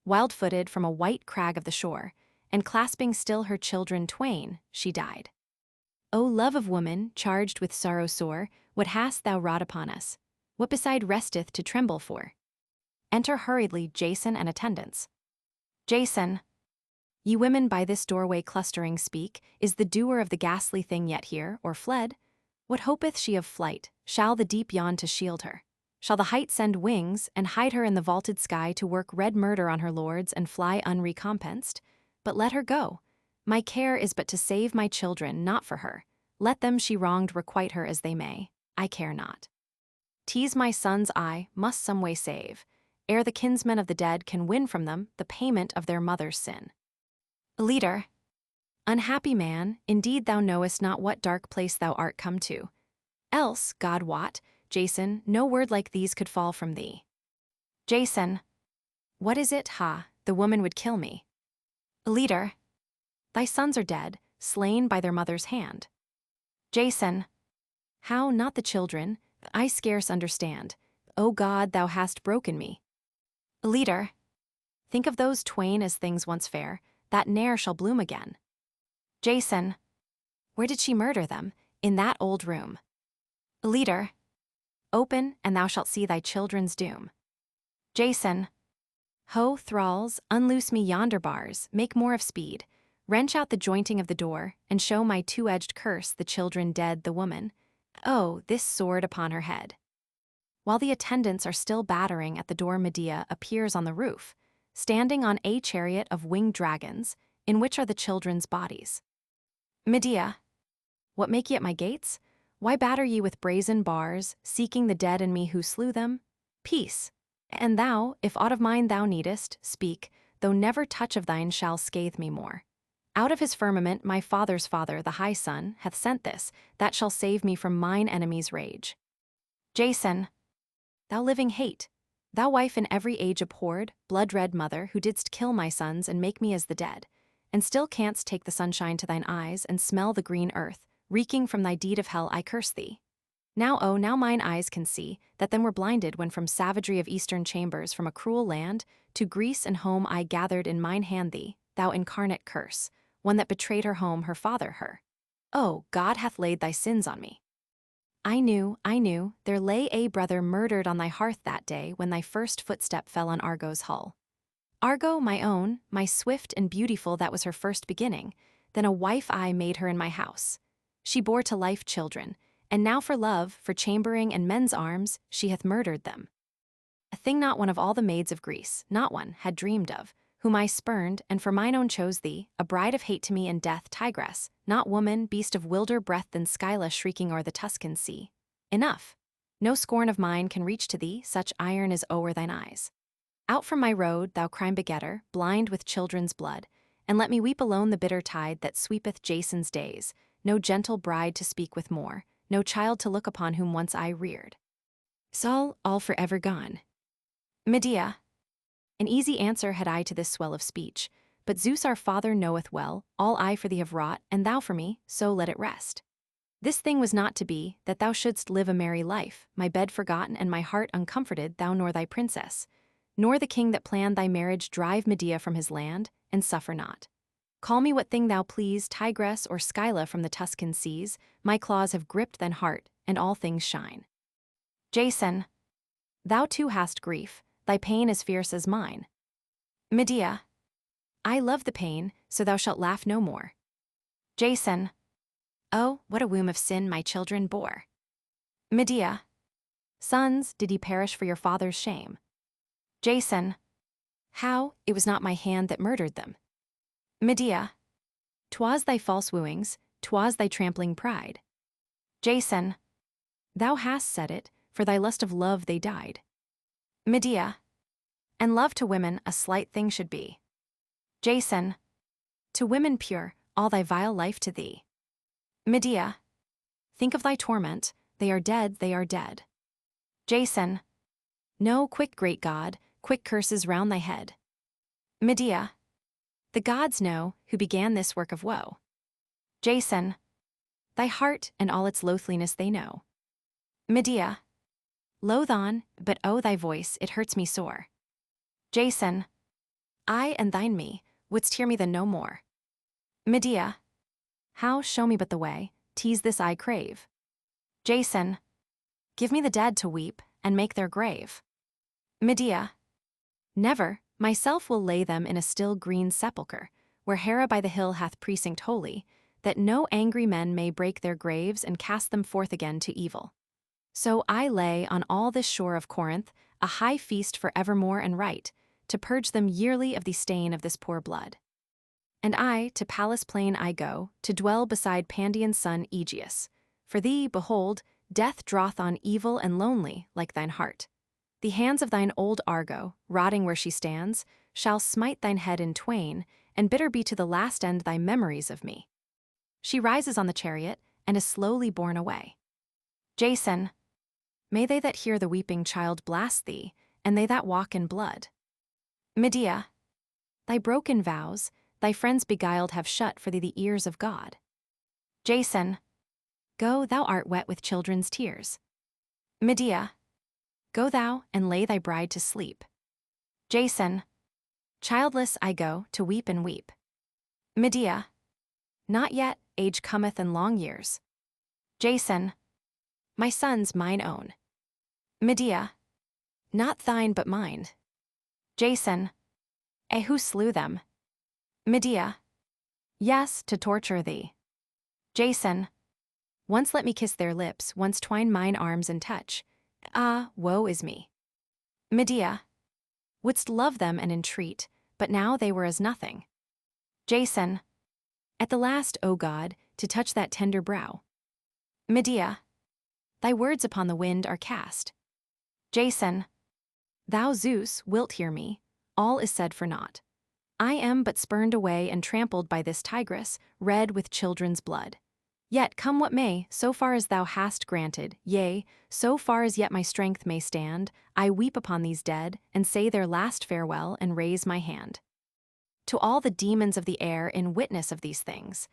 wild-footed from a white crag of the shore, and clasping still her children twain, she died. O love of woman, charged with sorrow sore, what hast thou wrought upon us? What beside resteth to tremble for? Enter hurriedly Jason and attendants. Jason. Ye women by this doorway clustering speak, is the doer of the ghastly thing yet here, or fled? What hopeth she of flight? Shall the deep yawn to shield her? Shall the height send wings, and hide her in the vaulted sky to work red murder on her lords and fly unrecompensed? But let her go. My care is but to save my children, not for her. Let them she wronged requite her as they may. I care not. Tease my sons I must some way save, ere the kinsmen of the dead can win from them the payment of their mother's sin. Leader. Unhappy man, indeed thou knowest not what dark place thou art come to. Else, God wot, Jason, no word like these could fall from thee. Jason. What is it, ha? The woman would kill me. Leader. Thy sons are dead, slain by their mother's hand. Jason. How, not the children? I scarce understand. O God, thou hast broken me. Leader. Think of those twain as things once fair, that ne'er shall bloom again. Jason. Where did she murder them? In that old room. Leader. Open, and thou shalt see thy children's doom. Jason. Ho, thralls, unloose me yonder bars, make more of speed. Wrench out the jointing of the door, and show my two-edged curse the children dead, the woman. Oh, this sword upon her head. While the attendants are still battering at the door, Medea appears on the roof, standing on a chariot of winged dragons, in which are the children's bodies. Medea. What make ye at my gates? Why batter ye with brazen bars, seeking the dead and me who slew them? Peace. And thou, if aught of mine thou needest, speak, though never touch of thine shall scathe me more. Out of his firmament my father's father, the high sun, hath sent this, that shall save me from mine enemy's rage. Jason. Thou living hate, thou wife in every age abhorred, blood-red mother, who didst kill my sons and make me as the dead, and still canst take the sunshine to thine eyes and smell the green earth, reeking from thy deed of hell, I curse thee. Now, oh, now mine eyes can see, that then were blinded when from savagery of eastern chambers from a cruel land, to Greece and home I gathered in mine hand thee, thou incarnate curse, one that betrayed her home, her father her. Oh, God hath laid thy sins on me. I knew, there lay a brother murdered on thy hearth that day when thy first footstep fell on Argo's hull. Argo, my own, my swift and beautiful, that was her first beginning, then a wife I made her in my house. She bore to life children, and now for love, for chambering and men's arms, she hath murdered them. A thing not one of all the maids of Greece, not one, had dreamed of, whom I spurned, and for mine own chose thee, a bride of hate to me and death, tigress, not woman, beast of wilder breath than Scylla shrieking o'er the Tuscan sea. Enough. No scorn of mine can reach to thee, such iron is o'er thine eyes. Out from my road, thou crime-begetter, blind with children's blood, and let me weep alone the bitter tide that sweepeth Jason's days, no gentle bride to speak with more, no child to look upon whom once I reared. Saul, all forever gone. Medea. An easy answer had I to this swell of speech, but Zeus our father knoweth well, all I for thee have wrought, and thou for me, so let it rest. This thing was not to be, that thou shouldst live a merry life, my bed forgotten and my heart uncomforted, thou nor thy princess, nor the king that planned thy marriage drive Medea from his land, and suffer not. Call me what thing thou please, tigress or Scylla from the Tuscan seas, my claws have gripped thine heart, and all things shine. Jason, thou too hast grief, thy pain as fierce as mine. Medea, I love the pain, so thou shalt laugh no more. Jason, oh, what a womb of sin my children bore. Medea, sons, did ye perish for your father's shame? Jason, how, it was not my hand that murdered them. Medea, 'twas thy false wooings, 'twas thy trampling pride. Jason, thou hast said it, for thy lust of love they died. Medea, and love to women a slight thing should be. Jason, to women pure, all thy vile life to thee. Medea, think of thy torment, they are dead, they are dead. Jason, no, quick, great God, quick curses round thy head. Medea, the gods know, who began this work of woe. Jason, thy heart and all its loathliness they know. Medea, loath on, but oh thy voice, it hurts me sore. Jason, I and thine me, wouldst hear me then no more. Medea, how, show me but the way, 'tis this I crave. Jason, give me the dead to weep, and make their grave. Medea, never, myself will lay them in a still green sepulchre, where Hera by the hill hath precinct holy, that no angry men may break their graves and cast them forth again to evil. So I lay on all this shore of Corinth a high feast for evermore and right, to purge them yearly of the stain of this poor blood. And I to Pallas plain I go, to dwell beside Pandion's son Aegeus. For thee, behold, death draweth on evil and lonely like thine heart. The hands of thine old Argo, rotting where she stands, shall smite thine head in twain, and bitter be to the last end thy memories of me. She rises on the chariot, and is slowly borne away. Jason, may they that hear the weeping child blast thee, and they that walk in blood. Medea, thy broken vows, thy friends beguiled have shut for thee the ears of God. Jason, go, thou art wet with children's tears. Medea, go thou, and lay thy bride to sleep. Jason, childless I go, to weep and weep. Medea, not yet, age cometh and long years. Jason, my sons mine own. Medea, not thine but mine. Jason, who slew them? Medea, yes, to torture thee. Jason, once let me kiss their lips, once twine mine arms and touch. Ah, woe is me. Medea, wouldst love them and entreat, but now they were as nothing. Jason, at the last, O God, to touch that tender brow. Medea, thy words upon the wind are cast. Jason, thou Zeus wilt hear me, all is said for naught. I am but spurned away and trampled by this tigress, red with children's blood. Yet come what may, so far as thou hast granted, yea, so far as yet my strength may stand, I weep upon these dead, and say their last farewell, and raise my hand. To all the demons of the air in witness of these things,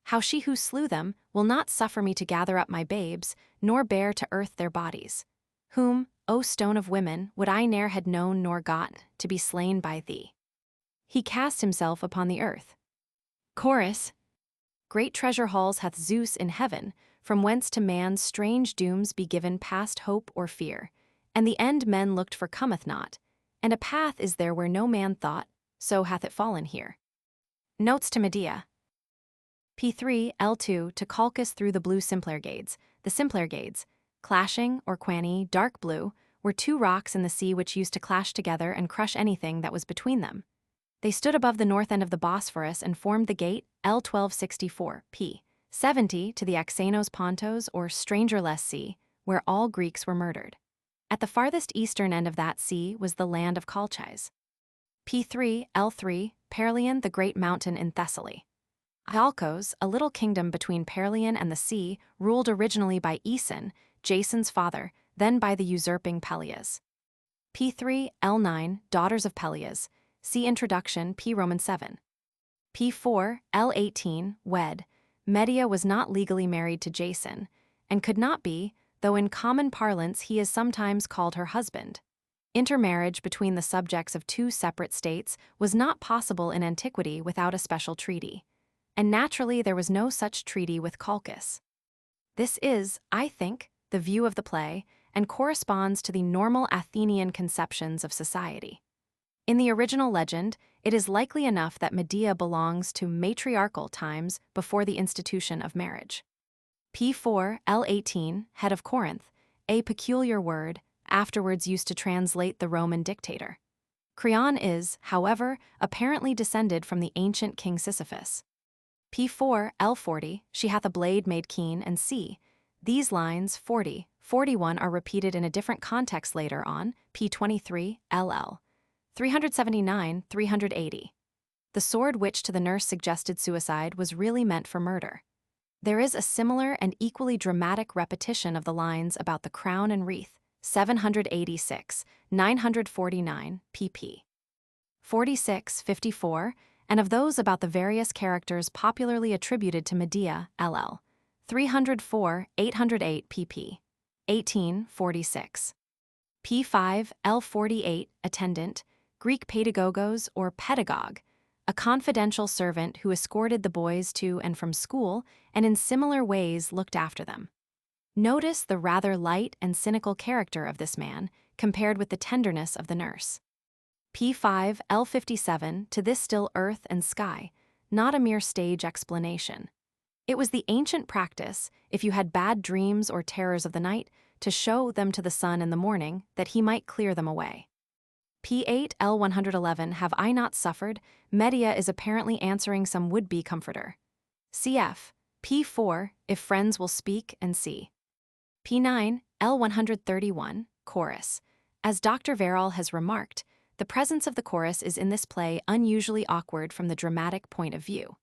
how she who slew them will not suffer me to gather up my babes, nor bear to earth their bodies, whom, O stone of women, would I ne'er had known nor got, to be slain by thee. He cast himself upon the earth. Chorus, great treasure halls hath Zeus in heaven, from whence to man's strange dooms be given past hope or fear, and the end men looked for cometh not, and a path is there where no man thought, so hath it fallen here. Notes to Medea. P3, L2, to Calchas through the blue Symplegades. The Symplegades, clashing, or quani, dark blue, were two rocks in the sea which used to clash together and crush anything that was between them. They stood above the north end of the Bosphorus and formed the gate L1264, p. 70 to the Axanos Pontos or Strangerless Sea, where all Greeks were murdered. At the farthest eastern end of that sea was the land of Colchis. P3, L3, Paralion, the great mountain in Thessaly. Iolcos, a little kingdom between Paralion and the sea, ruled originally by Aeson, Jason's father, then by the usurping Pelias. P3, L9, daughters of Pelias. See Introduction, P Roman 7. P4, L18, wed. Medea was not legally married to Jason, and could not be, though in common parlance he is sometimes called her husband. Intermarriage between the subjects of two separate states was not possible in antiquity without a special treaty, and naturally there was no such treaty with Colchis. This is, I think, the view of the play, and corresponds to the normal Athenian conceptions of society. In the original legend, it is likely enough that Medea belongs to matriarchal times before the institution of marriage. P4, L18, head of Corinth, a peculiar word, afterwards used to translate the Roman dictator. Creon is, however, apparently descended from the ancient king Sisyphus. P4, L40, she hath a blade made keen, and C. These lines, 40, 41, are repeated in a different context later on, P23, LL. 379, 380. The sword which to the nurse suggested suicide was really meant for murder. There is a similar and equally dramatic repetition of the lines about the crown and wreath, 786, 949, pp. 46, 54, and of those about the various characters popularly attributed to Medea, LL. 304, 808, pp. 18, 46. P5, L48, attendant, Greek pedagogos or pedagogue, a confidential servant who escorted the boys to and from school and in similar ways looked after them. Notice the rather light and cynical character of this man compared with the tenderness of the nurse. P5, L57, to this still earth and sky, not a mere stage explanation. It was the ancient practice, if you had bad dreams or terrors of the night, to show them to the sun in the morning, that he might clear them away. P8, L111, have I not suffered? Medea is apparently answering some would-be comforter. Cf. P4, if friends will speak and see. P9, L131, chorus. As Dr. Verrall has remarked, the presence of the chorus is in this play unusually awkward from the dramatic point of view.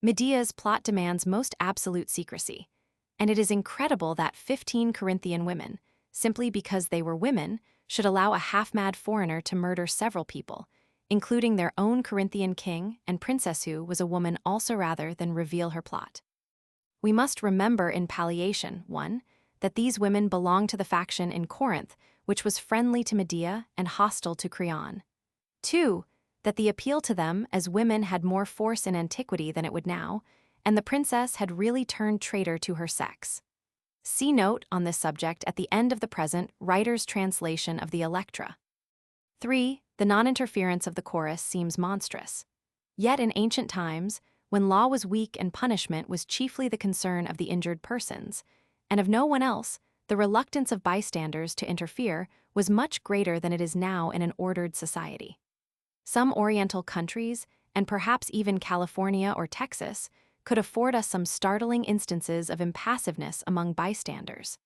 Medea's plot demands most absolute secrecy, and it is incredible that 15 Corinthian women, simply because they were women, should allow a half-mad foreigner to murder several people, including their own Corinthian king and princess who was a woman also rather than reveal her plot. We must remember in palliation, 1, that these women belonged to the faction in Corinth, which was friendly to Medea and hostile to Creon. 2, that the appeal to them as women had more force in antiquity than it would now, and the princess had really turned traitor to her sex. See note on this subject at the end of the present writer's translation of the Electra. 3, the non-interference of the chorus seems monstrous. Yet in ancient times, when law was weak and punishment was chiefly the concern of the injured persons, and of no one else, the reluctance of bystanders to interfere was much greater than it is now in an ordered society. Some Oriental countries, and perhaps even California or Texas, could afford us some startling instances of impassiveness among bystanders.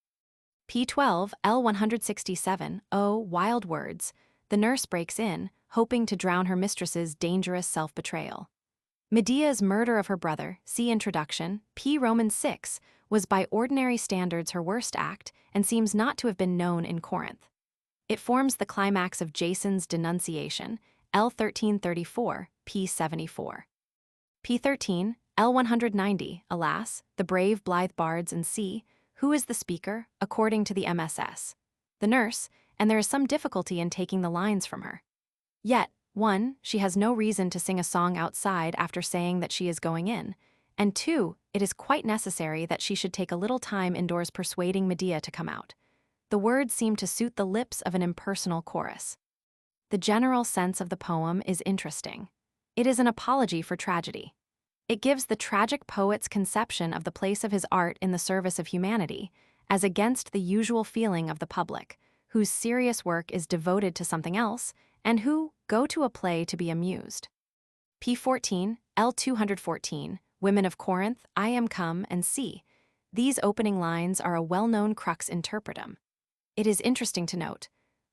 P12, L167, oh, wild words. The nurse breaks in, hoping to drown her mistress's dangerous self-betrayal. Medea's murder of her brother, see introduction, P Roman 6, was by ordinary standards her worst act and seems not to have been known in Corinth. It forms the climax of Jason's denunciation, L1334, P74. P13, L190, alas, the brave blithe bards, and C, who is the speaker, according to the MSS. The nurse, and there is some difficulty in taking the lines from her. Yet, 1, she has no reason to sing a song outside after saying that she is going in, and 2, it is quite necessary that she should take a little time indoors persuading Medea to come out. The words seem to suit the lips of an impersonal chorus. The general sense of the poem is interesting. It is an apology for tragedy. It gives the tragic poet's conception of the place of his art in the service of humanity, as against the usual feeling of the public, whose serious work is devoted to something else, and who go to a play to be amused. P14, L214, Women of Corinth, I am come, and see. These opening lines are a well-known crux interpretum. It is interesting to note,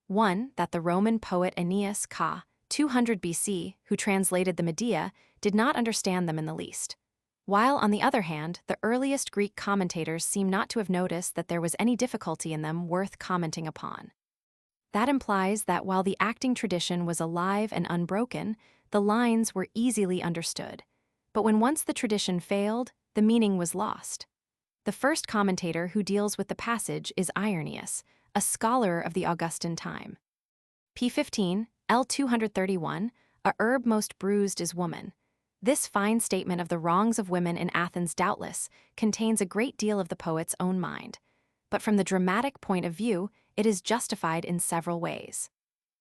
1, that the Roman poet Aeneas ca. 200 BC, who translated the Medea, did not understand them in the least. While, on the other hand, the earliest Greek commentators seem not to have noticed that there was any difficulty in them worth commenting upon. That implies that while the acting tradition was alive and unbroken, the lines were easily understood. But when once the tradition failed, the meaning was lost. The first commentator who deals with the passage is Irenaeus, a scholar of the Augustan time. P15, L231, a herb most bruised is woman. This fine statement of the wrongs of women in Athens doubtless contains a great deal of the poet's own mind, but from the dramatic point of view, it is justified in several ways.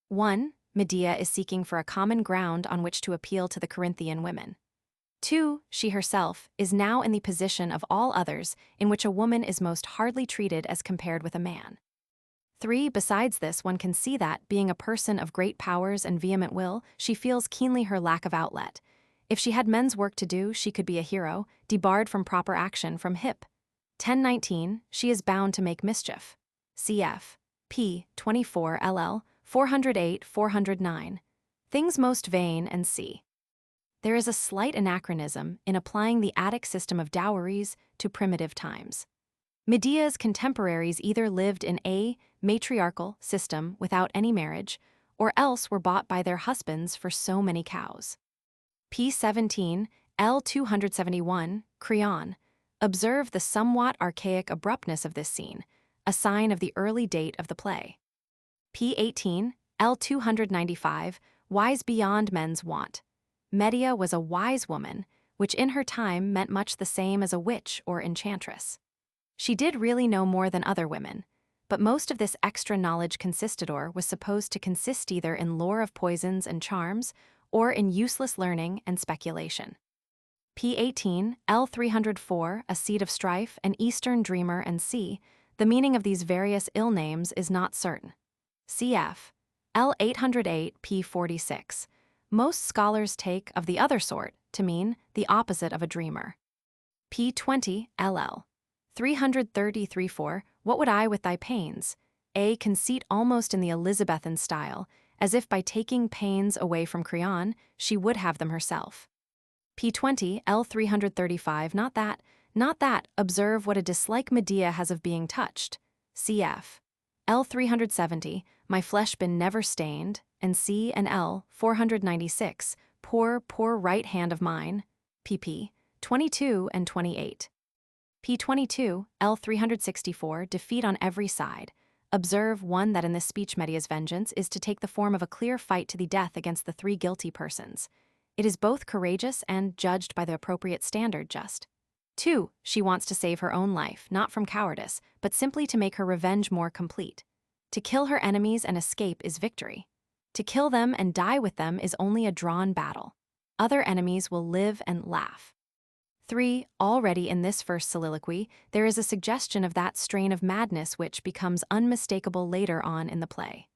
1. Medea is seeking for a common ground on which to appeal to the Corinthian women. 2. She herself is now in the position of all others in which a woman is most hardly treated as compared with a man. 3. Besides this, one can see that, being a person of great powers and vehement will, she feels keenly her lack of outlet. If she had men's work to do, she could be a hero, debarred from proper action from hip. 1019, she is bound to make mischief. Cf. p. 24 ll. 408-409. Things most vain and c. There is a slight anachronism in applying the Attic system of dowries to primitive times. Medea's contemporaries either lived in a matriarchal system without any marriage, or else were bought by their husbands for so many cows. P17, L271, Creon. Observe the somewhat archaic abruptness of this scene, a sign of the early date of the play. P18, L295, Wise beyond men's want. Medea was a wise woman, which in her time meant much the same as a witch or enchantress. She did really know more than other women, but most of this extra knowledge consistador was supposed to consist either in lore of poisons and charms, or in useless learning and speculation. P18, L304, A Seed of Strife, An Eastern Dreamer, and C. The meaning of these various ill names is not certain. Cf. L808, P46. Most scholars take of the other sort to mean the opposite of a dreamer. P20, LL. 333-4, What would I with thy pains? A conceit almost in the Elizabethan style, as if by taking pains away from Creon, she would have them herself. P20, L335, Not that, observe what a dislike Medea has of being touched. Cf. L370, My flesh been never stained, and C and L, 496, Poor right hand of mine, pp. 22 and 28. P22, L364, Defeat on every side. Observe, 1, that in this speech Medea's vengeance is to take the form of a clear fight to the death against the 3 guilty persons. It is both courageous and, judged by the appropriate standard, just. 2, she wants to save her own life, not from cowardice, but simply to make her revenge more complete. To kill her enemies and escape is victory. To kill them and die with them is only a drawn battle. Other enemies will live and laugh. 3. Already in this first soliloquy, there is a suggestion of that strain of madness which becomes unmistakable later on in the play.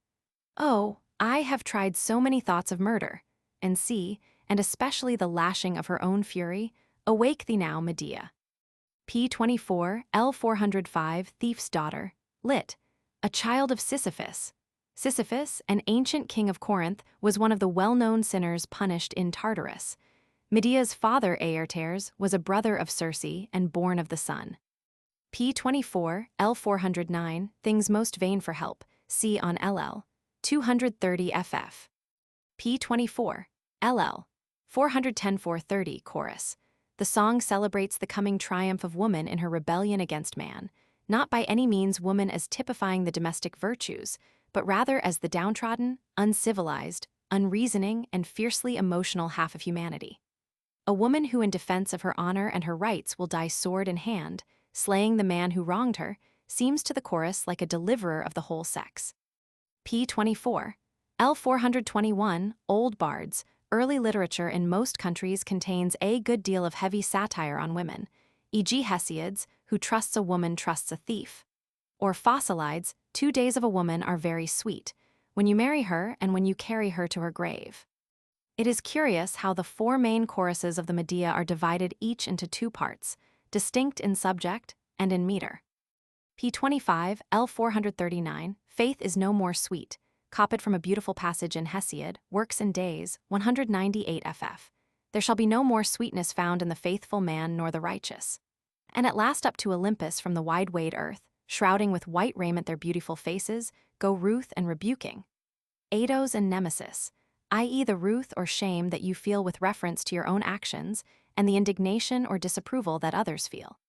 Oh, I have tried so many thoughts of murder, and C, and especially the lashing of her own fury, awake thee now, Medea. P24, L405, Thief's Daughter, lit. A child of Sisyphus. Sisyphus, an ancient king of Corinth, was one of the well-known sinners punished in Tartarus. Medea's father, Aertes, was a brother of Circe and born of the sun. P24, L409, Things most vain for help, C on LL, 230 FF. P24, LL, 410-430 chorus. The song celebrates the coming triumph of woman in her rebellion against man, not by any means woman as typifying the domestic virtues, but rather as the downtrodden, uncivilized, unreasoning, and fiercely emotional half of humanity. A woman who in defense of her honor and her rights will die sword in hand, slaying the man who wronged her, seems to the chorus like a deliverer of the whole sex. P24, L421, Old Bards. Early literature in most countries contains a good deal of heavy satire on women, e.g. Hesiod's, Who trusts a woman trusts a thief. Or Fossilides, 2 days of a woman are very sweet, when you marry her and when you carry her to her grave. It is curious how the 4 main choruses of the Medea are divided each into 2 parts, distinct in subject and in meter. P25, L439, Faith is no more sweet, copied from a beautiful passage in Hesiod, Works and Days, 198 ff. There shall be no more sweetness found in the faithful man nor the righteous. And at last up to Olympus from the wide-wayed earth, shrouding with white raiment their beautiful faces, go ruth and rebuking. Eidos and Nemesis, i.e. the ruth or shame that you feel with reference to your own actions, and the indignation or disapproval that others feel.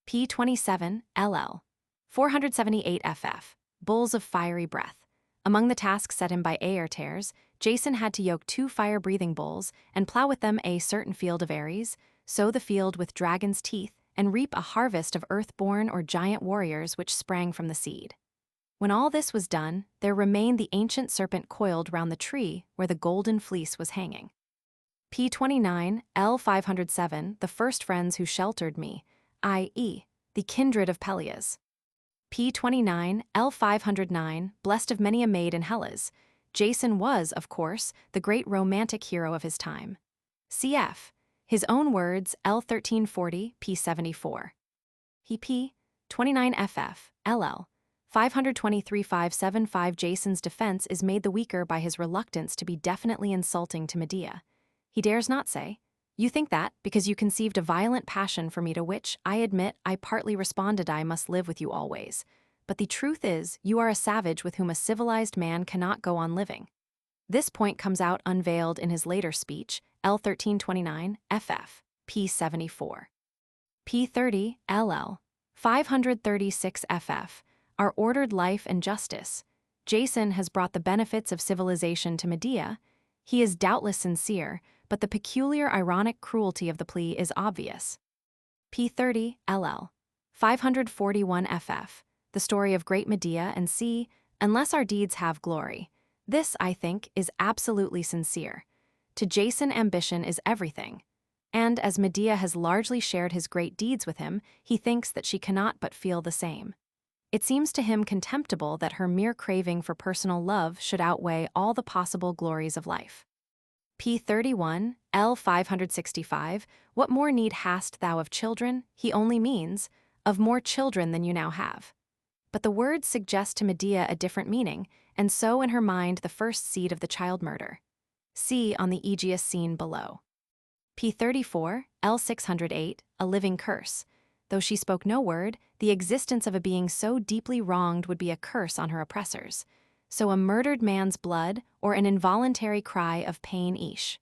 P27 LL 478 FF Bulls of Fiery Breath. Among the tasks set him by Aertes, Jason had to yoke 2 fire-breathing bulls and plow with them a certain field of Ares, sow the field with dragon's teeth, and reap a harvest of earth-born or giant warriors which sprang from the seed. When all this was done, there remained the ancient serpent coiled round the tree where the golden fleece was hanging. P29 L507 The first friends who sheltered me, i.e., the kindred of Peleus. P29 L509 Blessed of many a maid in Hellas. Jason was, of course, the great romantic hero of his time. Cf. His own words, L1340 P74. P29 FF LL 523-575 Jason's defense is made the weaker by his reluctance to be definitely insulting to Medea. He dares not say, "You think that, because you conceived a violent passion for me to which, I admit, I partly responded I must live with you always. But the truth is, you are a savage with whom a civilized man cannot go on living." This point comes out unveiled in his later speech, L1329 FF P74. P30 LL 536 FF Our ordered life and justice. Jason has brought the benefits of civilization to Medea. He is doubtless sincere, but the peculiar ironic cruelty of the plea is obvious. P30 LL 541 FF The story of great Medea and C. Unless our deeds have glory. This, I think, is absolutely sincere. To Jason, ambition is everything. And as Medea has largely shared his great deeds with him, he thinks that she cannot but feel the same. It seems to him contemptible that her mere craving for personal love should outweigh all the possible glories of life. P31 L565 What more need hast thou of children? He only means, of more children than you now have. But the words suggest to Medea a different meaning, and sow in her mind the first seed of the child murder. See on the Aegeus scene below. P34 L608 A living curse. Though she spoke no word, the existence of a being so deeply wronged would be a curse on her oppressors. So a murdered man's blood, or an involuntary cry of pain ish.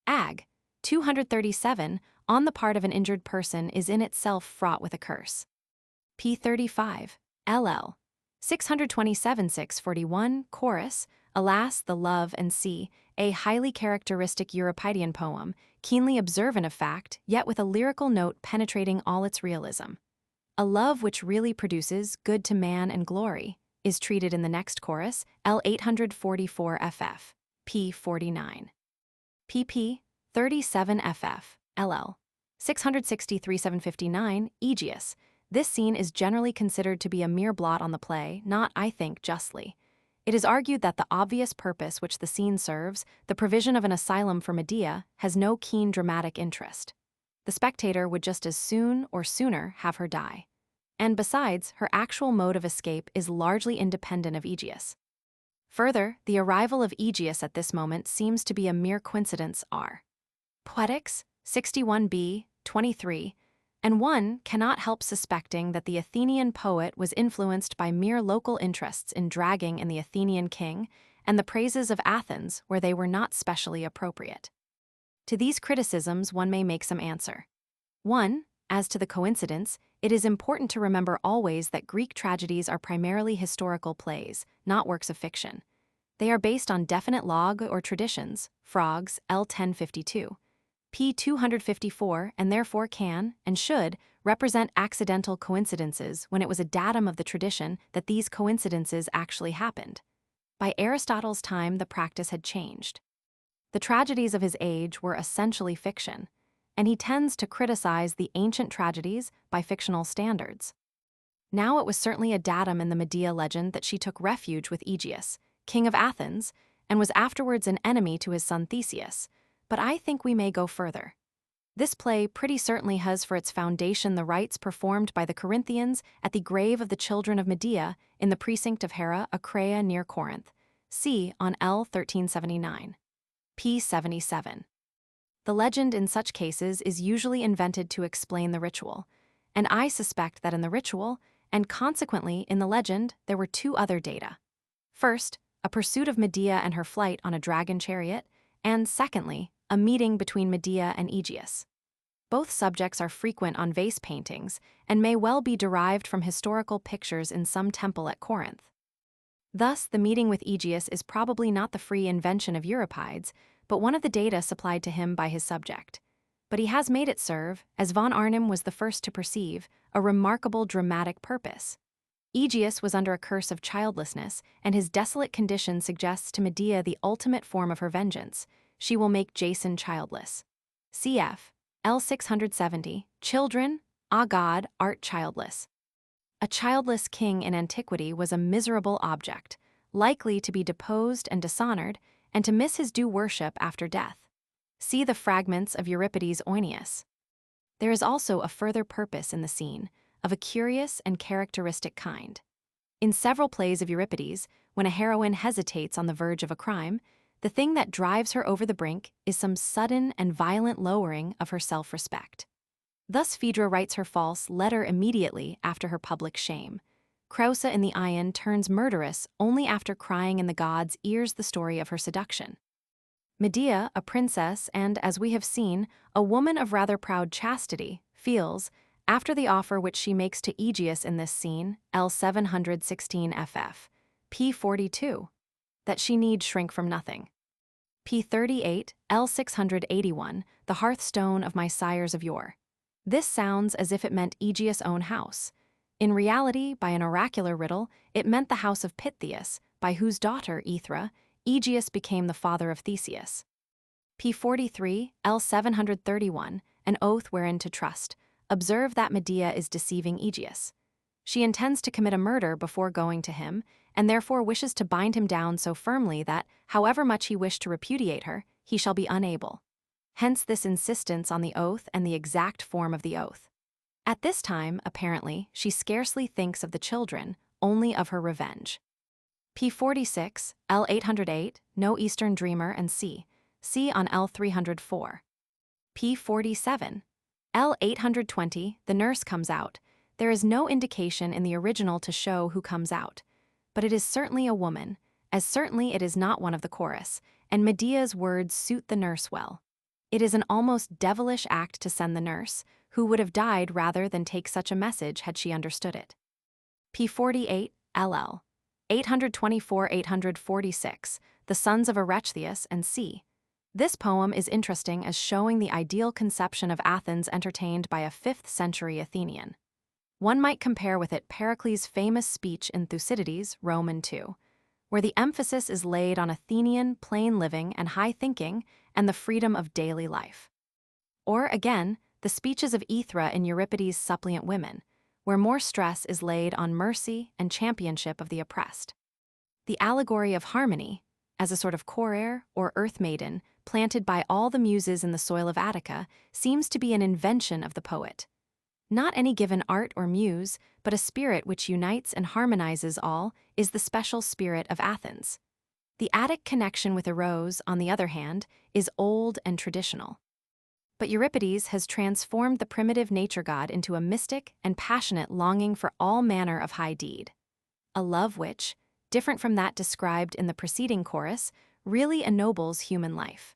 Ag. 237, on the part of an injured person is in itself fraught with a curse. P35 LL 627-641 Chorus, Alas, the Love and Sea, a highly characteristic Euripidean poem, keenly observant of fact, yet with a lyrical note penetrating all its realism. A love which really produces good to man and glory is treated in the next chorus, L844 FF, P49. pp. 37 FF, LL 663-759 Aegeus. This scene is generally considered to be a mere blot on the play, not, I think, justly. It is argued that the obvious purpose which the scene serves, the provision of an asylum for Medea, has no keen dramatic interest. The spectator would just as soon or sooner have her die. And besides, her actual mode of escape is largely independent of Aegeus. Further, the arrival of Aegeus at this moment seems to be a mere coincidence. R. Poetics, 61b, 23, and one cannot help suspecting that the Athenian poet was influenced by mere local interests in dragging in the Athenian king and the praises of Athens where they were not specially appropriate. To these criticisms one may make some answer. 1. As to the coincidence, it is important to remember always that Greek tragedies are primarily historical plays, not works of fiction. They are based on definite log or traditions, frogs, L1052. P254, and therefore can, and should, represent accidental coincidences when it was a datum of the tradition that these coincidences actually happened. By Aristotle's time, the practice had changed. The tragedies of his age were essentially fiction, and he tends to criticize the ancient tragedies by fictional standards. Now it was certainly a datum in the Medea legend that she took refuge with Aegeus, king of Athens, and was afterwards an enemy to his son Theseus. But I think we may go further. This play pretty certainly has for its foundation the rites performed by the Corinthians at the grave of the children of Medea in the precinct of Hera, Acrea near Corinth. See on L1379. P77. The legend in such cases is usually invented to explain the ritual, and I suspect that in the ritual, and consequently in the legend, there were two other data. First, a pursuit of Medea and her flight on a dragon chariot, and secondly, a meeting between Medea and Aegeus. Both subjects are frequent on vase paintings and may well be derived from historical pictures in some temple at Corinth. Thus, the meeting with Aegeus is probably not the free invention of Euripides, but one of the data supplied to him by his subject. But he has made it serve, as von Arnim was the first to perceive, a remarkable dramatic purpose. Aegeus was under a curse of childlessness, and his desolate condition suggests to Medea the ultimate form of her vengeance. She will make Jason childless. Cf. L 670, Children, ah God, art childless. A childless king in antiquity was a miserable object, likely to be deposed and dishonored, and to miss his due worship after death. See the fragments of Euripides' Oeneus. There is also a further purpose in the scene, of a curious and characteristic kind. In several plays of Euripides, when a heroine hesitates on the verge of a crime, the thing that drives her over the brink is some sudden and violent lowering of her self-respect. Thus Phaedra writes her false letter immediately after her public shame. Creusa in the Ion turns murderous only after crying in the gods' ears the story of her seduction. Medea, a princess and, as we have seen, a woman of rather proud chastity, feels, after the offer which she makes to Aegeus in this scene, L 716 ff, p 42, that she need shrink from nothing. P 38, L 681, the hearthstone of my sires of yore. This sounds as if it meant Aegeus' own house. In reality, by an oracular riddle, it meant the house of Pittheus, by whose daughter, Aethra, Aegeus became the father of Theseus. P 43, L 731, an oath wherein to trust. Observe that Medea is deceiving Aegeus. She intends to commit a murder before going to him, and therefore wishes to bind him down so firmly that, however much he wish to repudiate her, he shall be unable. Hence this insistence on the oath and the exact form of the oath. At this time, apparently, she scarcely thinks of the children, only of her revenge. P 46, L 808, No Eastern Dreamer and C. C on L 304. P 47, L 820, The Nurse Comes Out. There is no indication in the original to show who comes out, but it is certainly a woman, as certainly it is not one of the chorus, and Medea's words suit the nurse well. It is an almost devilish act to send the nurse, who would have died rather than take such a message had she understood it. P 48, LL. 824-846, The Sons of Erechtheus and C. This poem is interesting as showing the ideal conception of Athens entertained by a 5th-century Athenian. One might compare with it Pericles' famous speech in Thucydides, Roman 2, where the emphasis is laid on Athenian plain living and high thinking and the freedom of daily life. Or, again, the speeches of Aethra in Euripides' Suppliant Women, where more stress is laid on mercy and championship of the oppressed. The allegory of harmony, as a sort of core or earth maiden planted by all the muses in the soil of Attica, seems to be an invention of the poet. Not any given art or muse, but a spirit which unites and harmonizes all, is the special spirit of Athens. The Attic connection with Eros, on the other hand, is old and traditional. But Euripides has transformed the primitive nature god into a mystic and passionate longing for all manner of high deed. A love which, different from that described in the preceding chorus, really ennobles human life.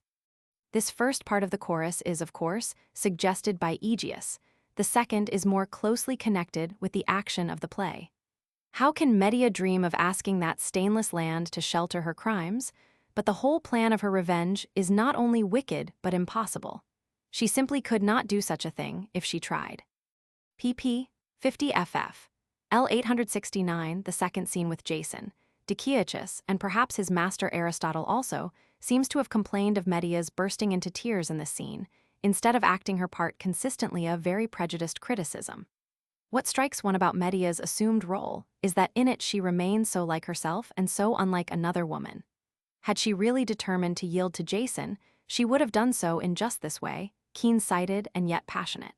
This first part of the chorus is, of course, suggested by Aegeus. The second is more closely connected with the action of the play. How can Medea dream of asking that stainless land to shelter her crimes? But the whole plan of her revenge is not only wicked but impossible. She simply could not do such a thing if she tried. pp. 50 ff. L 869, the second scene with Jason. Dicaeochus, and perhaps his master Aristotle also, seems to have complained of Medea's bursting into tears in this scene, instead of acting her part consistently a very prejudiced criticism. What strikes one about Medea's assumed role is that in it she remains so like herself and so unlike another woman. Had she really determined to yield to Jason, she would have done so in just this way, keen-sighted and yet passionate.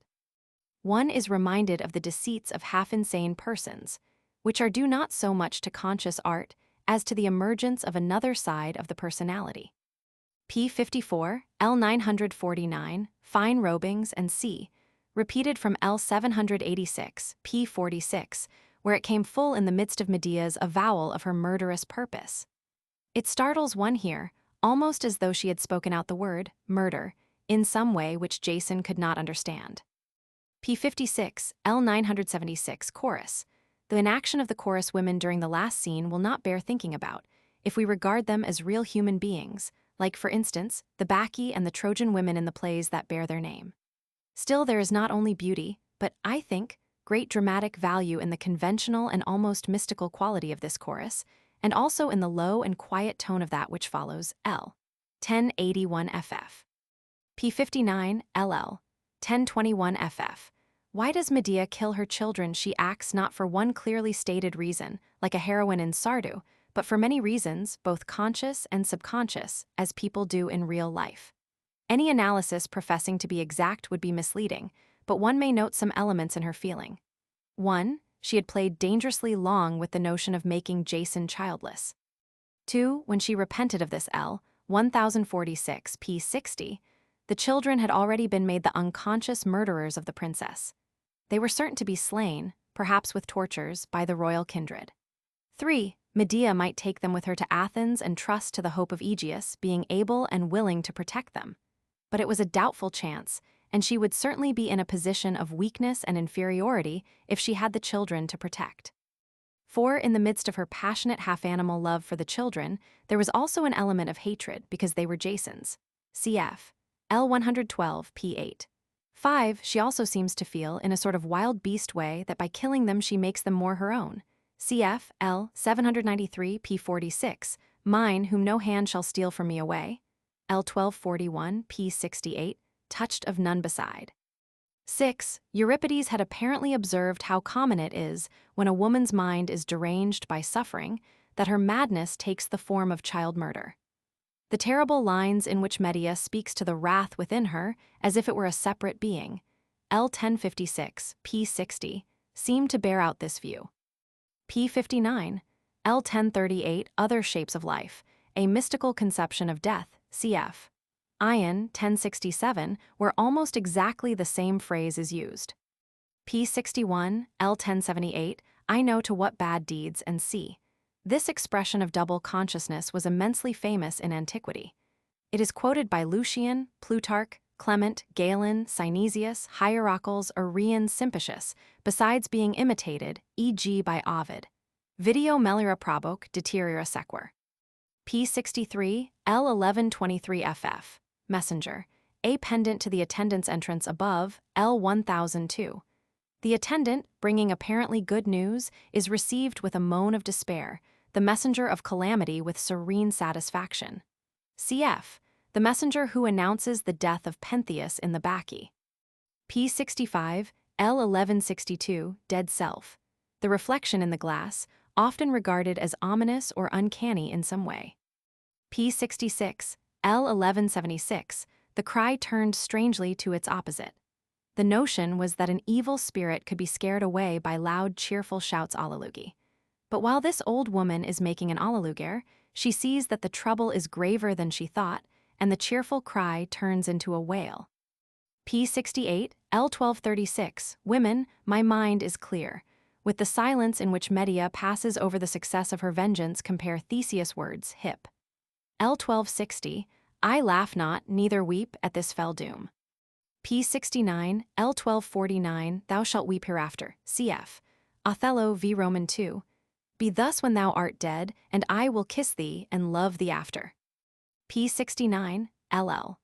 One is reminded of the deceits of half-insane persons, which are due not so much to conscious art as to the emergence of another side of the personality. P 54, L 949, Fine Robings and C, repeated from L 786, P 46, where it came full in the midst of Medea's avowal of her murderous purpose. It startles one here, almost as though she had spoken out the word, murder, in some way which Jason could not understand. P56, L976, chorus. The inaction of the chorus women during the last scene will not bear thinking about, if we regard them as real human beings, like, for instance, the Bacchae and the Trojan women in the plays that bear their name. Still, there is not only beauty, but, I think, great dramatic value in the conventional and almost mystical quality of this chorus, and also in the low and quiet tone of that which follows, L. 1081 FF. P59, LL. 1021 FF. Why does Medea kill her children? She acts not for one clearly stated reason, like a heroine in Sardu, but for many reasons, both conscious and subconscious, as people do in real life. Any analysis professing to be exact would be misleading, but one may note some elements in her feeling. 1. She had played dangerously long with the notion of making Jason childless. 2. When she repented of this L. 1046 p60, the children had already been made the unconscious murderers of the princess. They were certain to be slain, perhaps with tortures, by the royal kindred. 3. Medea might take them with her to Athens and trust to the hope of Aegeus being able and willing to protect them. But it was a doubtful chance, and she would certainly be in a position of weakness and inferiority if she had the children to protect. 4. In the midst of her passionate half-animal love for the children, there was also an element of hatred because they were Jason's. Cf. L112 p8. 5. She also seems to feel, in a sort of wild beast way, that by killing them she makes them more her own. Cf. L. 793 p46, mine whom no hand shall steal from me away. L. 1241 p68, touched of none beside. 6. Euripides had apparently observed how common it is, when a woman's mind is deranged by suffering, that her madness takes the form of child murder. The terrible lines in which Medea speaks to the wrath within her, as if it were a separate being, L. 1056, p60, seem to bear out this view. P59, L. 1038, Other Shapes of Life, a mystical conception of death, cf. Ion 1067, where almost exactly the same phrase is used. P61, L. 1078, I know to what bad deeds, and c. This expression of double consciousness was immensely famous in antiquity. It is quoted by Lucian, Plutarch, Clement, Galen, Synesius, Hierocles, Arrian, Sympatius, besides being imitated, e.g. by Ovid. Video melira proboque deteriora sequer. P63, L. 1123 FF. Messenger, a pendant to the attendant's entrance above, L. 1002. The attendant, bringing apparently good news, is received with a moan of despair, the messenger of calamity with serene satisfaction. Cf. The messenger who announces the death of Pentheus in the Bacchae. P65, L. 1162, Dead Self. The reflection in the glass, often regarded as ominous or uncanny in some way. P66, L. 1176, the cry turned strangely to its opposite. The notion was that an evil spirit could be scared away by loud, cheerful shouts alleluia. But while this old woman is making an alleluia, she sees that the trouble is graver than she thought, and the cheerful cry turns into a wail. P68, L. 1236, Women, my mind is clear. With the silence in which Medea passes over the success of her vengeance, compare Theseus' words, hip. L. 1260, I laugh not, neither weep at this fell doom. P69, L. 1249, Thou shalt weep hereafter, cf. Othello v. Roman 2. Be thus when thou art dead, and I will kiss thee and love thee after. P69, LL.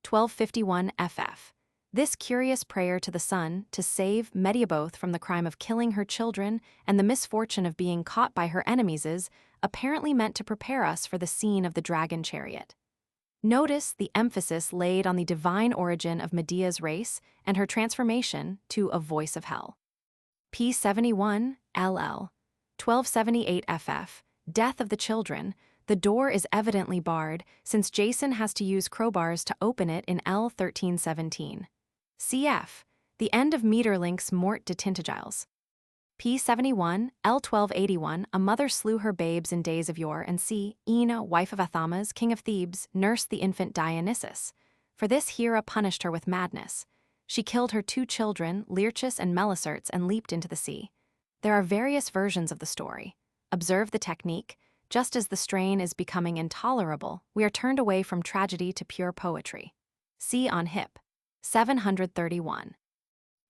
1251 FF. This curious prayer to the sun to save Medea both from the crime of killing her children and the misfortune of being caught by her enemies is apparently meant to prepare us for the scene of the dragon chariot. Notice the emphasis laid on the divine origin of Medea's race and her transformation to a voice of hell. P71, LL. 1278 FF. Death of the children. The door is evidently barred, since Jason has to use crowbars to open it in L. 1317. Cf. The end of Maeterlinck's Mort de Tintagiles. P71, L. 1281, A mother slew her babes in days of yore, and c. Ina, wife of Athamas, king of Thebes, nursed the infant Dionysus. For this Hera punished her with madness. She killed her 2 children, Learchus and Melicertes, and leaped into the sea. There are various versions of the story. Observe the technique. Just as the strain is becoming intolerable, we are turned away from tragedy to pure poetry. C on hip. 731.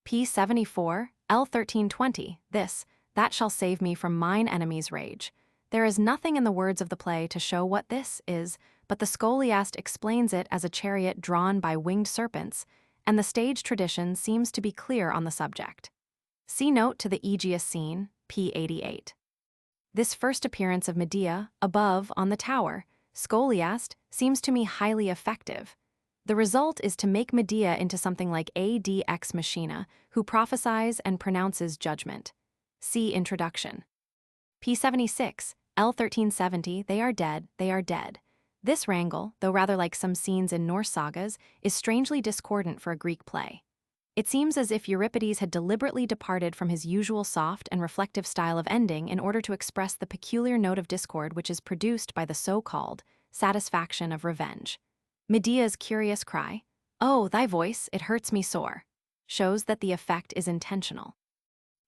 P74, L1320, this, that shall save me from mine enemy's rage. There is nothing in the words of the play to show what this is, but the scholiast explains it as a chariot drawn by winged serpents, and the stage tradition seems to be clear on the subject. See note to the Aegeus scene, P88. This first appearance of Medea, above, on the tower, scholiast, seems to me highly effective. The result is to make Medea into something like a d ex machina, who prophesies and pronounces judgment. See Introduction. P76, L1370, they are dead, they are dead. This wrangle, though rather like some scenes in Norse sagas, is strangely discordant for a Greek play. It seems as if Euripides had deliberately departed from his usual soft and reflective style of ending in order to express the peculiar note of discord which is produced by the so-called satisfaction of revenge. Medea's curious cry, "Oh, thy voice, it hurts me sore," shows that the effect is intentional.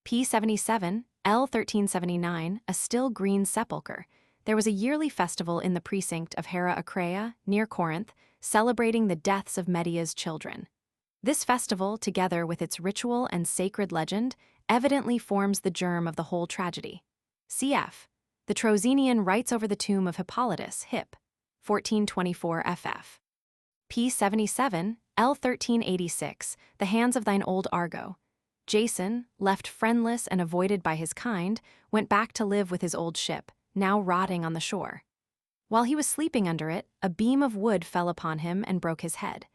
P77, L1379, a still green sepulchre. There was a yearly festival in the precinct of Hera Acrea, near Corinth, celebrating the deaths of Medea's children. This festival, together with its ritual and sacred legend, evidently forms the germ of the whole tragedy. Cf. The Troezenian writes over the tomb of Hippolytus, Hip. 1424 ff. P77, L1386, the hands of thine old Argo. Jason, left friendless and avoided by his kind, went back to live with his old ship, now rotting on the shore. While he was sleeping under it, a beam of wood fell upon him and broke his head.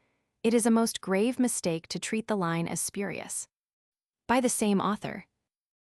It is a most grave mistake to treat the line as spurious. By the same author,